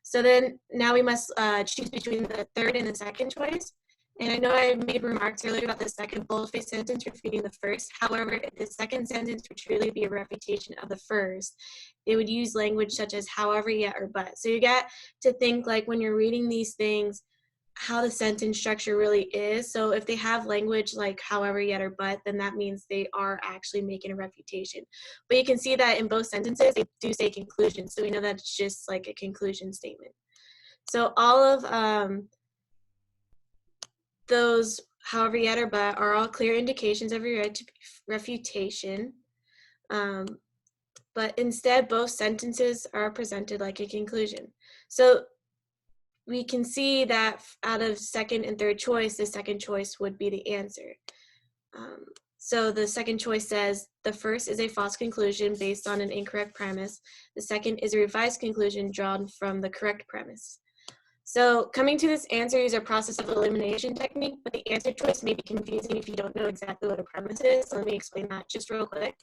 So then now we must choose between the third and the second choice. And I know I made remarks earlier about the second boldface sentence refuting the first. However, if the second sentence would truly be a refutation of the first, they would use language such as however, yet, or but. So you got to think like when you're reading these things, how the sentence structure really is. So if they have language like however, yet, or but, then that means they are actually making a refutation. But you can see that in both sentences, they do say conclusion. So we know that it's just like a conclusion statement. So all of those however, yet, or but are all clear indications of a refutation. But instead, both sentences are presented like a conclusion. So we can see that out of second and third choice, the second choice would be the answer. So the second choice says, the first is a false conclusion based on an incorrect premise. The second is a revised conclusion drawn from the correct premise. So coming to this answer is a process of elimination technique, but the answer choice may be confusing if you don't know exactly what a premise is. So let me explain that just real quick.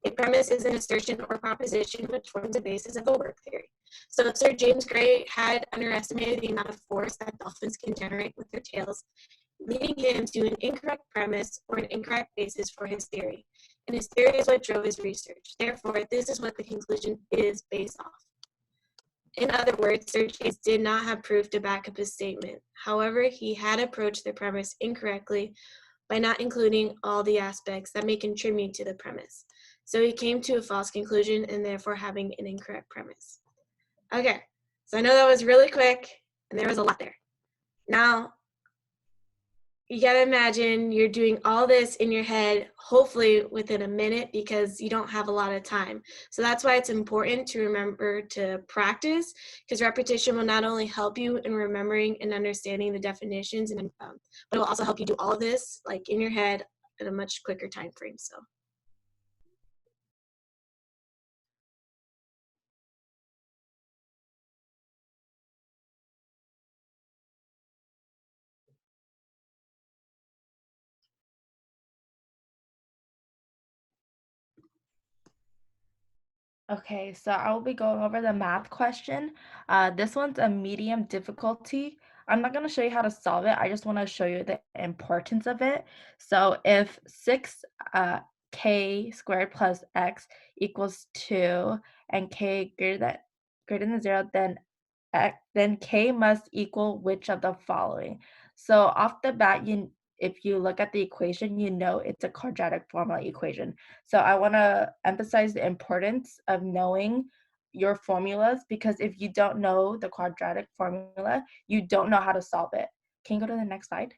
A premise is an assertion or proposition which forms the basis of a work theory. So if Sir James Gre had underestimated the amount of force that dolphins can generate with their tails, leading him to an incorrect premise or an incorrect basis for his theory. And his theory is what drove his research. Therefore, this is what the conclusion is based off. In other words, Sir James did not have proof to back up his statement. However, he had approached the premise incorrectly by not including all the aspects that may contribute to the premise. So he came to a false conclusion and therefore having an incorrect premise. Okay, so I know that was really quick and there was a lot there. Now, you gotta imagine you're doing all this in your head, hopefully within a minute, because you don't have a lot of time. So that's why it's important to remember to practice, because repetition will not only help you in remembering and understanding the definitions, but it will also help you do all of this like in your head at a much quicker time frame. So. Okay, so I will be going over the math question. This one's a medium difficulty. I'm not going to show you how to solve it. I just want to show you the importance of it. So if 6 k squared plus x equals 2 and k greater than 0, then k must equal which of the following? So off the bat, if you look at the equation, you know it's a quadratic formula equation. So I want to emphasize the importance of knowing your formulas, because if you don't know the quadratic formula, you don't know how to solve it. Can you go to the next slide?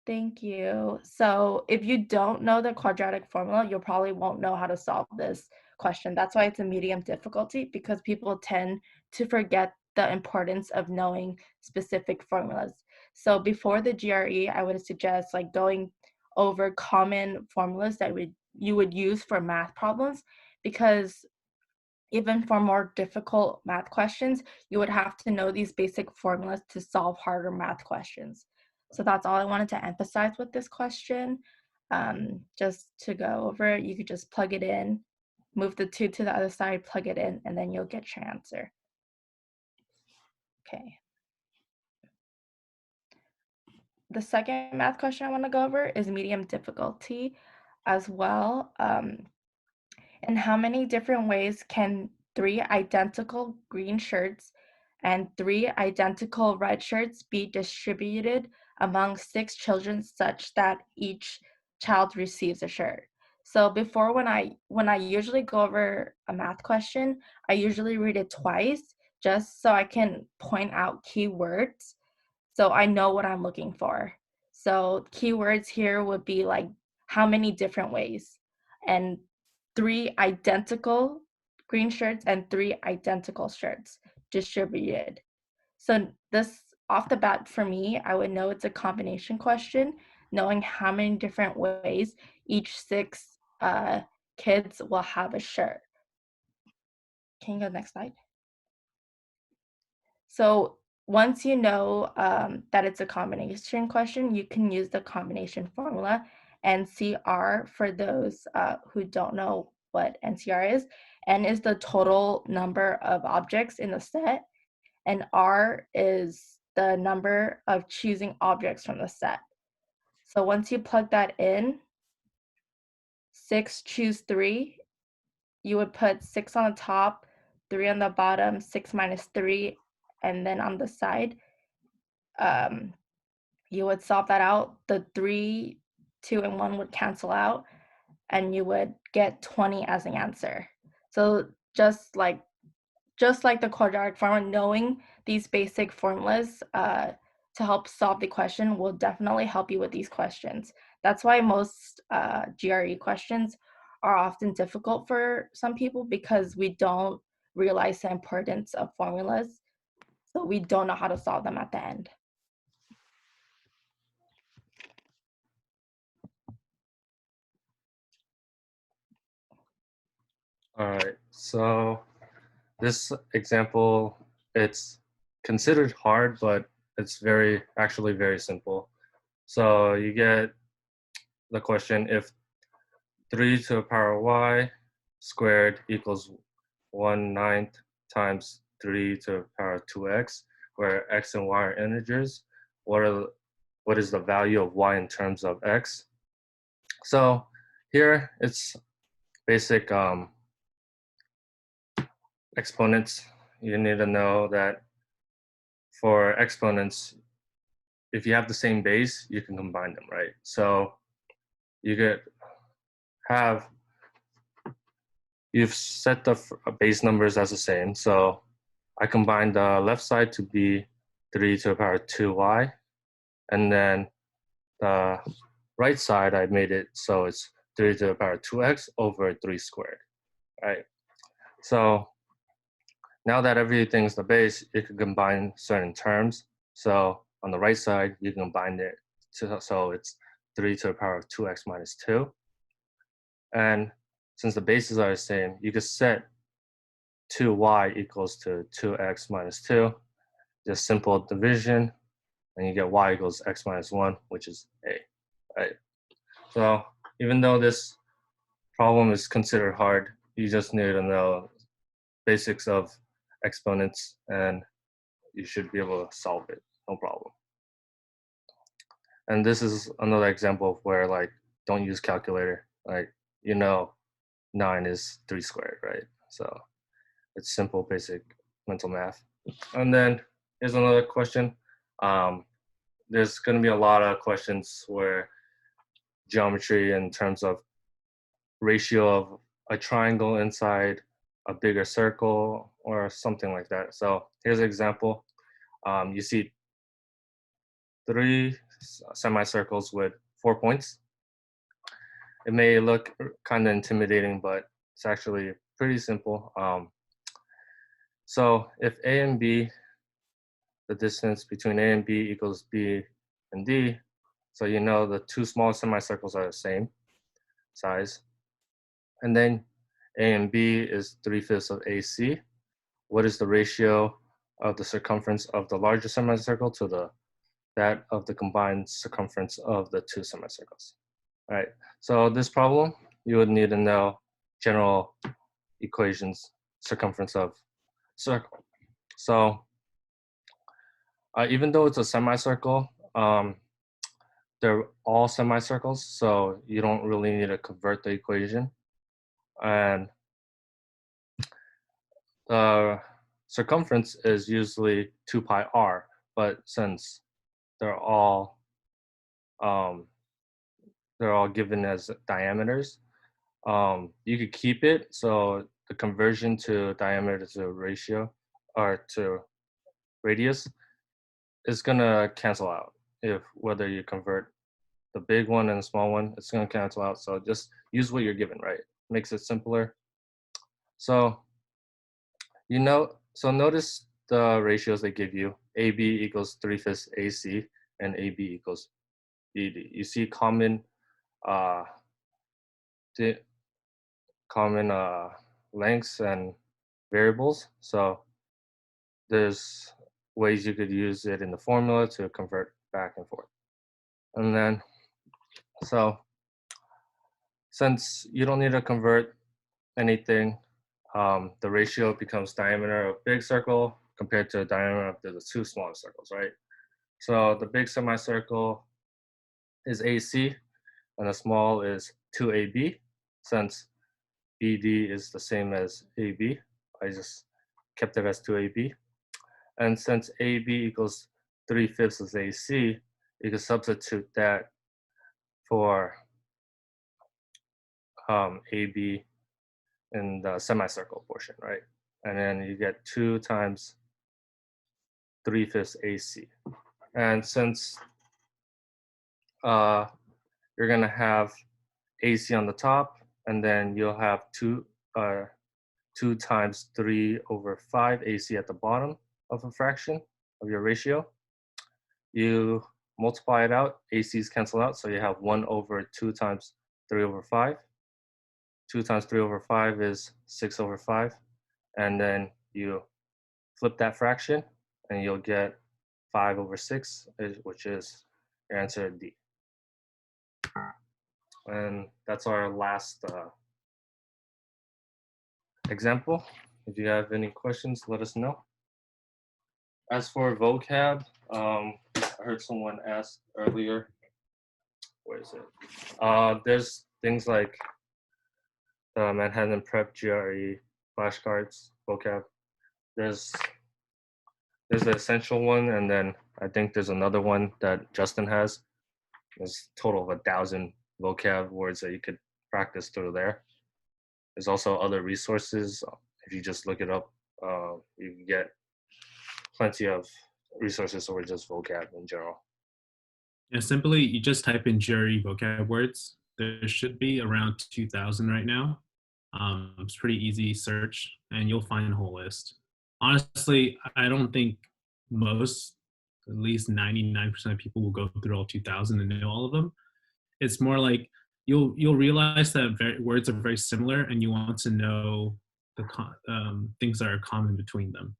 Thank you. So if you don't know the quadratic formula, you probably won't know how to solve this question. That's why it's a medium difficulty, because people tend to forget the importance of knowing specific formulas. So before the GRE, I would suggest like going over common formulas that you would use for math problems, because even for more difficult math questions, you would have to know these basic formulas to solve harder math questions. So that's all I wanted to emphasize with this question. Just to go over it, you could just plug it in, move the 2 to the other side, plug it in, and then you'll get your answer. Okay. The second math question I want to go over is medium difficulty as well. In how many different ways can 3 identical green shirts and 3 identical red shirts be distributed among 6 children such that each child receives a shirt? So before, when I usually go over a math question, I usually read it twice just so I can point out keywords so I know what I'm looking for. So keywords here would be like how many different ways, and 3 identical green shirts and 3 identical shirts distributed. So this, off the bat, for me, I would know it's a combination question, knowing how many different ways each 6 kids will have a shirt. Can you go next slide? So once you know that it's a combination question, you can use the combination formula. NCR, for those who don't know what NCR is, N is the total number of objects in the set, and R is the number of choosing objects from the set. So once you plug that in, 6 choose 3, you would put 6 on the top, 3 on the bottom, 6 minus 3, and then on the side, you would solve that out. The 3, 2, and 1 would cancel out, and you would get 20 as the answer. So just like the quadratic formula, knowing these basic formulas to help solve the question will definitely help you with these questions. That's why most GRE questions are often difficult for some people, because we don't realize the importance of formulas, so we don't know how to solve them at the end. All right, so this example, it's considered hard, but it's actually very simple. So you get the question, if 3 to the power of y squared equals 1/9 times 3 to the power of 2x, where x and y are integers, what is the value of y in terms of x? So here it's basic exponents. You need to know that for exponents, if you have the same base, you can combine them, right? So you could have, you've set the base numbers as the same. So I combine the left side to be 3 to the power of 2y, And then the right side, I made it so it's 3 to the power 2x over 3 squared, right? So now that everything's the base, you can combine certain terms. So on the right side, you can combine it so it's 3 to the power of 2x minus 2. And since the bases are the same, you could set 2y equals to 2x minus 2, just simple division, and you get y equals x minus 1, which is a, right? So even though this problem is considered hard, you just need to know basics of exponents and you should be able to solve it, no problem. And this is another example of where like, don't use calculator. Like, 9 is 3 squared, right? So it's simple, basic mental math. And then here's another question. There's gonna be a lot of questions where geometry in terms of ratio of a triangle inside a bigger circle or something like that. So here's an example. You see 3 semicircles with 4 points. It may look kind of intimidating, but it's actually pretty simple. So if A and B, the distance between A and B equals B and D, so you know the two small semicircles are the same size. And then A and B is 3/5 of AC. What is the ratio of the circumference of the larger semicircle to that of the combined circumference of the two semicircles? All right, so this problem, you would need to know general equations, circumference of circle. So even though it's a semicircle, they're all semicircles, so you don't really need to convert the equation. And the circumference is usually 2 pi r, but since they're all given as diameters, you could keep it. So the conversion to diameter to ratio or to radius is gonna cancel out. If whether you convert the big one and the small one, it's gonna cancel out. So just use what you're given, right? Makes it simpler. So so notice the ratios they give you. AB equals 3/5 AC and AB equals BD. You see common lengths and variables. So there's ways you could use it in the formula to convert back and forth. And then, so since you don't need to convert anything, the ratio becomes diameter of big circle compared to the diameter of the two smaller circles, right? So the big semicircle is AC and the small is 2AB. Since BD is the same as AB, I just kept it as 2AB. And since AB equals 3/5 of AC, you can substitute that for AB in the semicircle portion, right? And then you get 2 times 3/5 AC. And since you're gonna have AC on the top, and then you'll have 2 times 3/5 AC at the bottom of a fraction of your ratio. You multiply it out, AC's cancel out, so you have 1/2 times 3/5. 2 times 3/5 is 6/5, and then you flip that fraction, and you'll get 5/6, which is your answer D. And that's our last example. If you have any questions, let us know. As for vocab, I heard someone ask earlier, where is it? There's things like the Manhattan Prep GRE flashcards vocab. There's the essential one, and then I think there's another one that Justin has. There's a total of 1,000 vocab words that you could practice through there. There's also other resources. If you just look it up, you can get plenty of resources or just vocab in general. Yeah, simply you just type in GRE vocab words. There should be around 2,000 right now. It's pretty easy search, and you'll find a whole list. Honestly, I don't think most, at least 99% of people will go through all 2,000 and know all of them. It's more like you'll realize that words are very similar, and you want to know the things that are common between them.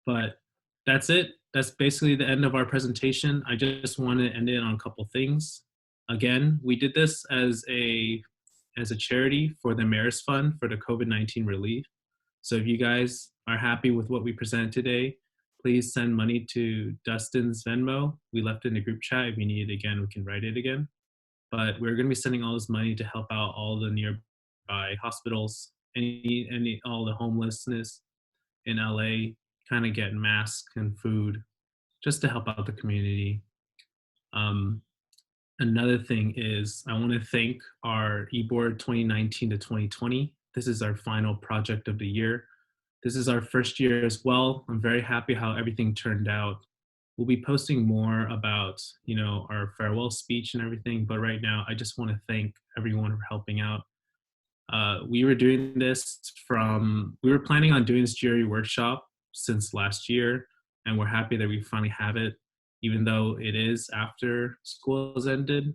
But that's it. That's basically the end of our presentation. I just want to end it on a couple things. Again, we did this as a charity for the Mayor's Fund for the COVID-19 relief. So if you guys are happy with what we presented today, please send money to Dustin's Venmo. We left it in the group chat. If you need it again, we can write it again. But we're going to be sending all this money to help out all the nearby hospitals, all the homelessness in LA, kind of get masks and food just to help out the community. Another thing is I want to thank our eBoard 2019 to 2020. This is our final project of the year. This is our first year as well. I'm very happy how everything turned out. We'll be posting more about, our farewell speech and everything, but right now I just want to thank everyone for helping out. We were planning on doing this GRE workshop since last year, and we're happy that we finally have it, even though it is after school has ended,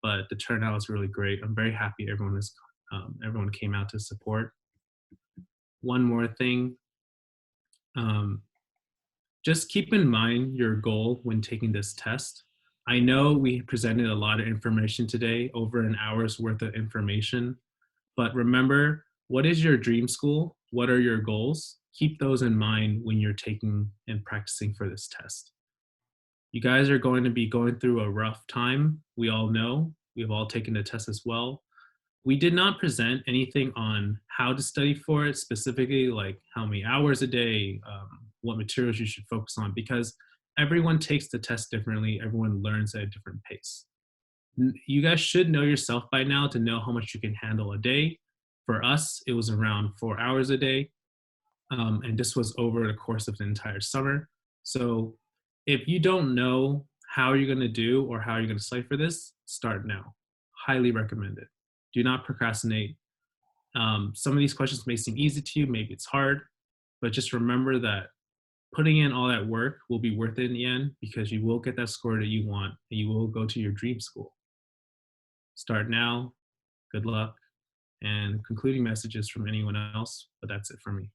but the turnout is really great. I'm very happy everyone came out to support. One more thing, just keep in mind your goal when taking this test. I know we presented a lot of information today, over an hour's worth of information, but remember, what is your dream school? What are your goals? Keep those in mind when you're taking and practicing for this test. You guys are going to be going through a rough time. We all know. We've all taken the test as well. We did not present anything on how to study for it, specifically like how many hours a day, what materials you should focus on, because everyone takes the test differently. Everyone learns at a different pace. You guys should know yourself by now to know how much you can handle a day. For us, it was around 4 hours a day. And this was over the course of the entire summer. So if you don't know how you're going to do or how you're going to study for this, start now. Highly recommend it. Do not procrastinate. Some of these questions may seem easy to you, maybe it's hard, but just remember that putting in all that work will be worth it in the end, because you will get that score that you want and you will go to your dream school. Start now. Good luck. And concluding messages from anyone else, but that's it for me.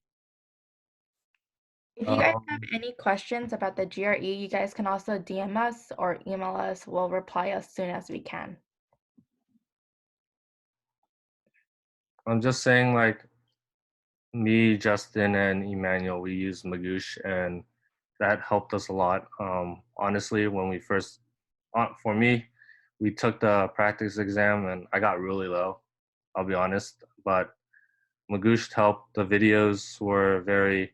If you guys have any questions about the GRE, you guys can also DM us or email us. We'll reply as soon as we can. I'm just saying, like, me, Justin, and Emmanuel, we used Magoosh, and that helped us a lot. Honestly, when we first, for me, we took the practice exam and I got really low, I'll be honest. But Magoosh helped. The videos were very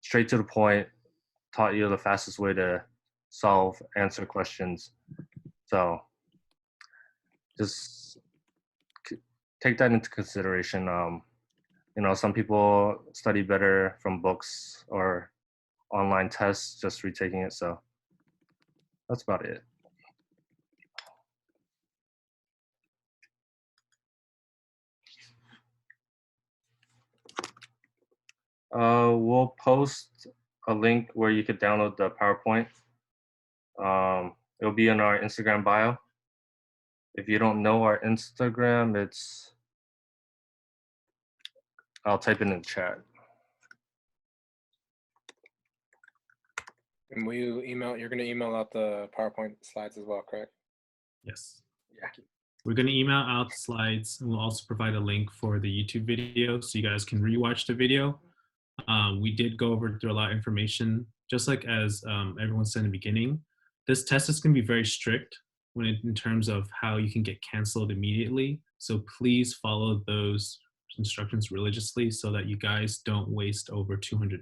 straight to the point, taught you the fastest way to answer questions. So just take that into consideration. Some people study better from books or online tests, just retaking it. So that's about it. We'll post a link where you could download the PowerPoint. It'll be in our Instagram bio. If you don't know our Instagram, I'll type it in the chat. And you're going to email out the PowerPoint slides as well, correct? Yes. Yeah. We're going to email out the slides, and we'll also provide a link for the YouTube video so you guys can rewatch the video. We did go through a lot of information, just like as everyone said in the beginning. This test is going to be very strict in terms of how you can get canceled immediately. So please follow those instructions religiously so that you guys don't waste over $200.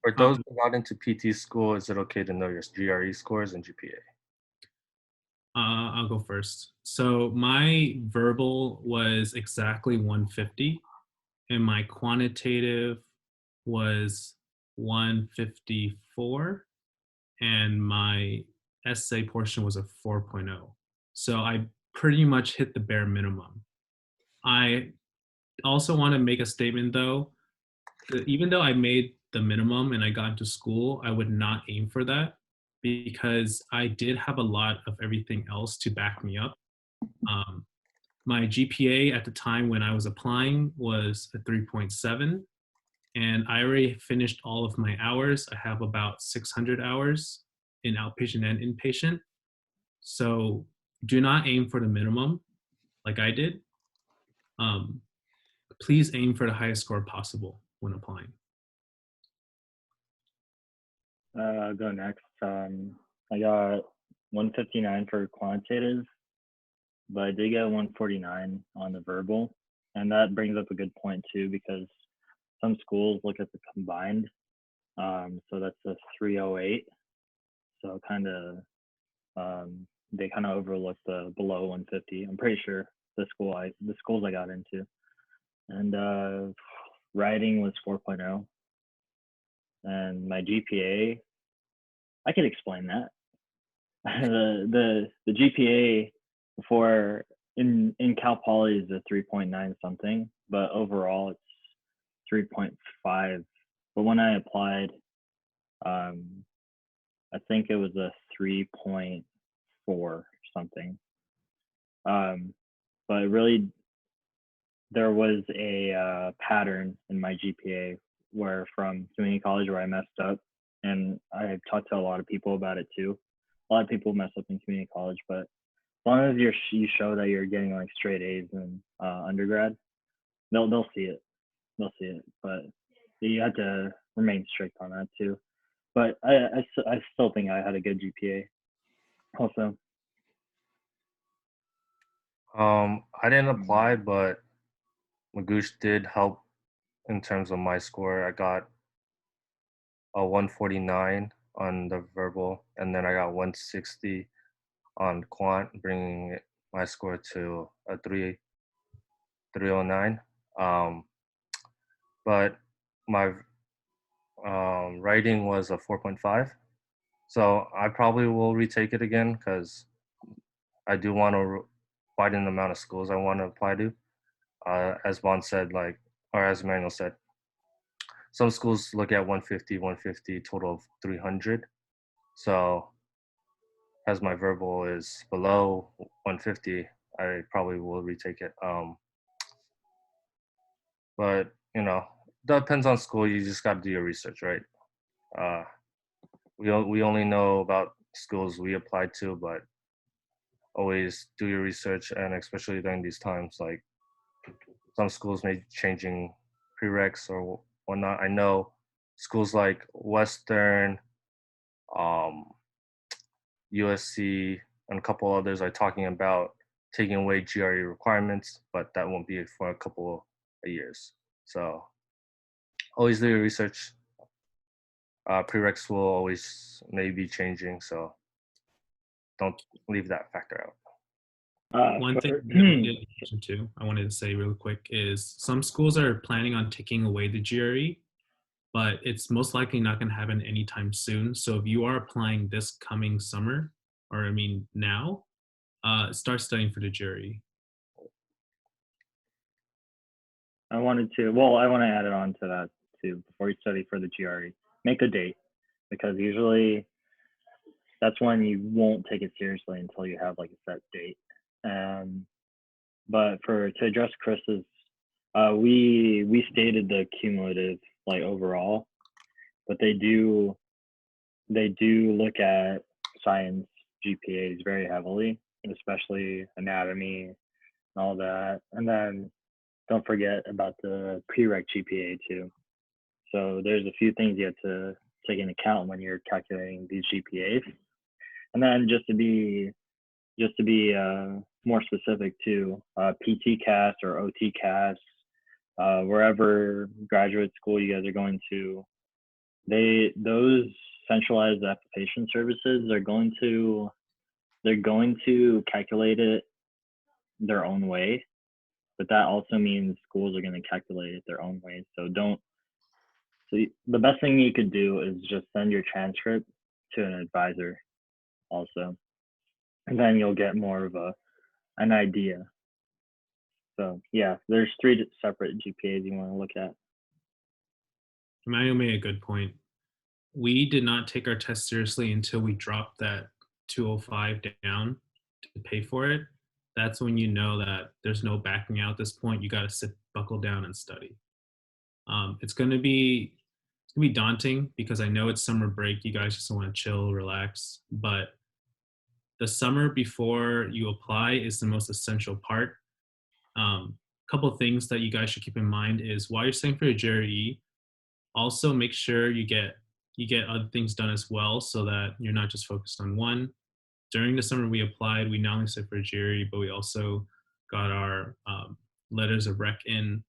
For those who got into PT school, is it okay to know your GRE scores and GPA? I'll go first. So my verbal was exactly 150, and my quantitative was 154, and my essay portion was a 4.0. So I pretty much hit the bare minimum. I also want to make a statement though, that even though I made the minimum and I got into school, I would not aim for that because I did have a lot of everything else to back me up. Um, my GPA at the time when I was applying was a 3.7, and I already finished all of my hours. I have about 600 hours in outpatient and inpatient. So do not aim for the minimum like I did. Um, please aim for the highest score possible when applying. I'll go next. I got 159 for quantitative, but I did get 149 on the verbal. And that brings up a good point too, because some schools look at the combined. So that's a 308. So they kind of overlook the below 150. I'm pretty sure the schools I got into. And writing was 4.0. And my GPA, I could explain that. the GPA for in Cal Poly is a 3.9 something, but overall it's 3.5. But when I applied, I think it was a 3.4 something. But really, there was a pattern in my GPA where from community college where I messed up, and I've talked to a lot of people about it too. A lot of people mess up in community college, but as long as you show that you're getting like straight A's in undergrad, they'll see it. They'll see it, but you have to remain strict on that too. But I still think I had a good GPA. Also, I didn't apply, but Magoosh did help in terms of my score. I got a 149 on the verbal, and then I got 160 on quant, bringing my score to a 309. But my writing was a 4.5. So I probably will retake it again because I do want to widen the amount of schools I want to apply to. As Vaughn said, or as Manuel said, some schools look at 150, total of 300. So as my verbal is below 150, I probably will retake it. But that depends on school. You just got to do your research, right? We only know about schools we applied to, but always do your research, and especially during these times, like some schools may be changing prereqs or whatnot. I know schools like Western, USC, and a couple others are talking about taking away GRE requirements, but that won't be for a couple of years. So always do your research. Prereqs will always maybe be changing, so don't leave that factor out. One thing I wanted to say real quick is some schools are planning on taking away the GRE, but it's most likely not going to happen anytime soon. So if you are applying this coming summer, or I mean now, start studying for the GRE. I want to add it on to that too. Before you study for the GRE, make a date, because usually that's when you won't take it seriously until you have like a set date. But to address Chris's, we stated the cumulative like overall, but they do look at science GPAs very heavily, especially anatomy and all that. And then don't forget about the prereq GPA too. So there's a few things you have to take into account when you're calculating these GPAs. And then just to be more specific too, PT-CAS or OT-CAS, wherever graduate school you guys are going to, those centralized application services are going to they're going to calculate it their own way, but that also means schools are going to calculate it their own way. So the best thing you could do is just send your transcript to an advisor also, and then you'll get more of an idea. So yeah, there's 3 separate GPAs you want to look at. Emmanuel made a good point. We did not take our test seriously until we dropped that 205 down to pay for it. That's when you know that there's no backing out at this point. You got to sit, buckle down, and study. It's going to be daunting because I know it's summer break. You guys just want to chill, relax. But the summer before you apply is the most essential part. Couple things that you guys should keep in mind is while you're studying for your GRE, also make sure you get other things done as well so that you're not just focused on one. During the summer we applied, we not only studied for GRE, but we also got our letters of rec in.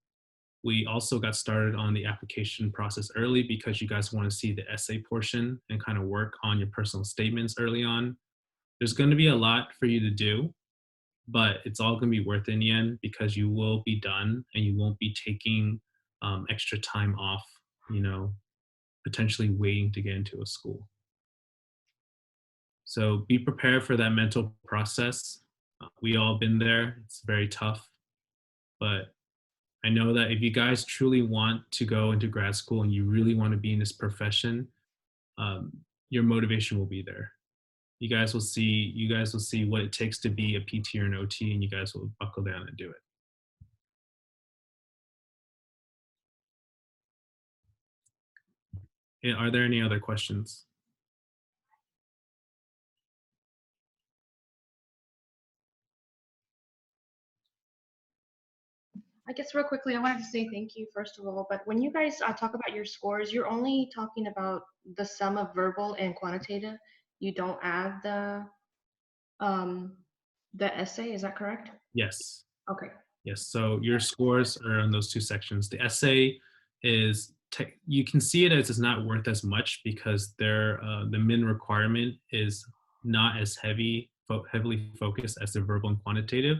We also got started on the application process early because you guys want to see the essay portion and kind of work on your personal statements early on. There's going to be a lot for you to do, but it's all going to be worth it in the end because you will be done and you won't be taking extra time off, potentially waiting to get into a school. So be prepared for that mental process. We all been there. It's very tough, but I know that if you guys truly want to go into grad school and you really want to be in this profession, your motivation will be there. You guys will see what it takes to be a PT or an OT, and you guys will buckle down and do it. Are there any other questions? I guess real quickly, I wanted to say thank you, first of all, but when you guys talk about your scores, you're only talking about the sum of verbal and quantitative. You don't add the essay, is that correct? Yes. Okay. Yes, so your scores are on those 2 sections. The essay is, you can see it as it's not worth as much because the min requirement is not as heavily focused as the verbal and quantitative,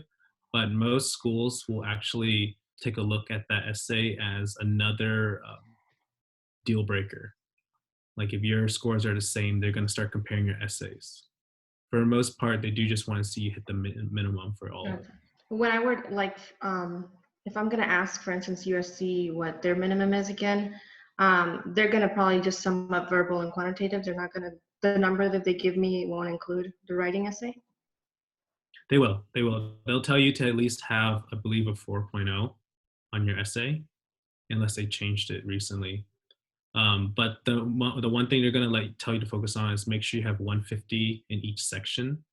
but most schools will actually take a look at that essay as another deal breaker. Like if your scores are the same, they're going to start comparing your essays. For the most part, they do just want to see you hit the minimum for all of them. When I were like, if I'm going to ask, for instance, USC what their minimum is again, they're going to probably just sum up verbal and quantitative. They're not going to, the number that they give me won't include the writing essay? They will. They'll tell you to at least have, I believe, a 4.0 on your essay, unless they changed it recently. But the one thing they're going to tell you to focus on is make sure you have 150 in each section.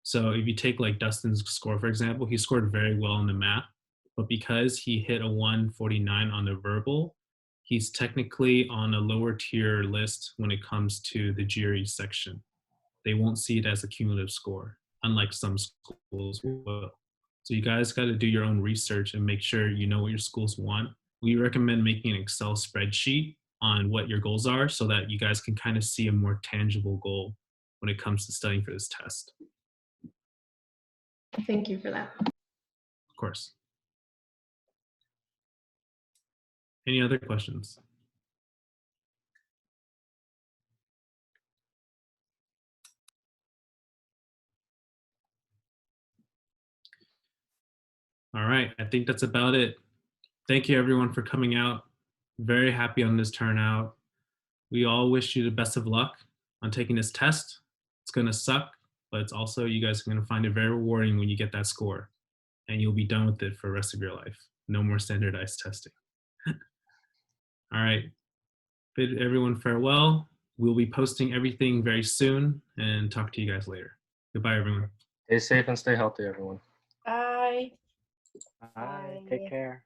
So if you take like Dustin's score, for example, he scored very well in the math, but because he hit a 149 on the verbal, he's technically on a lower tier list when it comes to the GRE section. They won't see it as a cumulative score, unlike some schools will. So you guys got to do your own research and make sure you know what your schools want. We recommend making an Excel spreadsheet on what your goals are so that you guys can kind of see a more tangible goal when it comes to studying for this test. Thank you for that. Of course. Any other questions? All right, I think that's about it. Thank you everyone for coming out. Very happy on this turnout. We all wish you the best of luck on taking this test. It's gonna suck, but it's also, you guys are gonna find it very rewarding when you get that score and you'll be done with it for the rest of your life. No more standardized testing. All right, bid everyone farewell. We'll be posting everything very soon and talk to you guys later. Goodbye, everyone. Stay safe and stay healthy, everyone. Bye. Bye. Take care.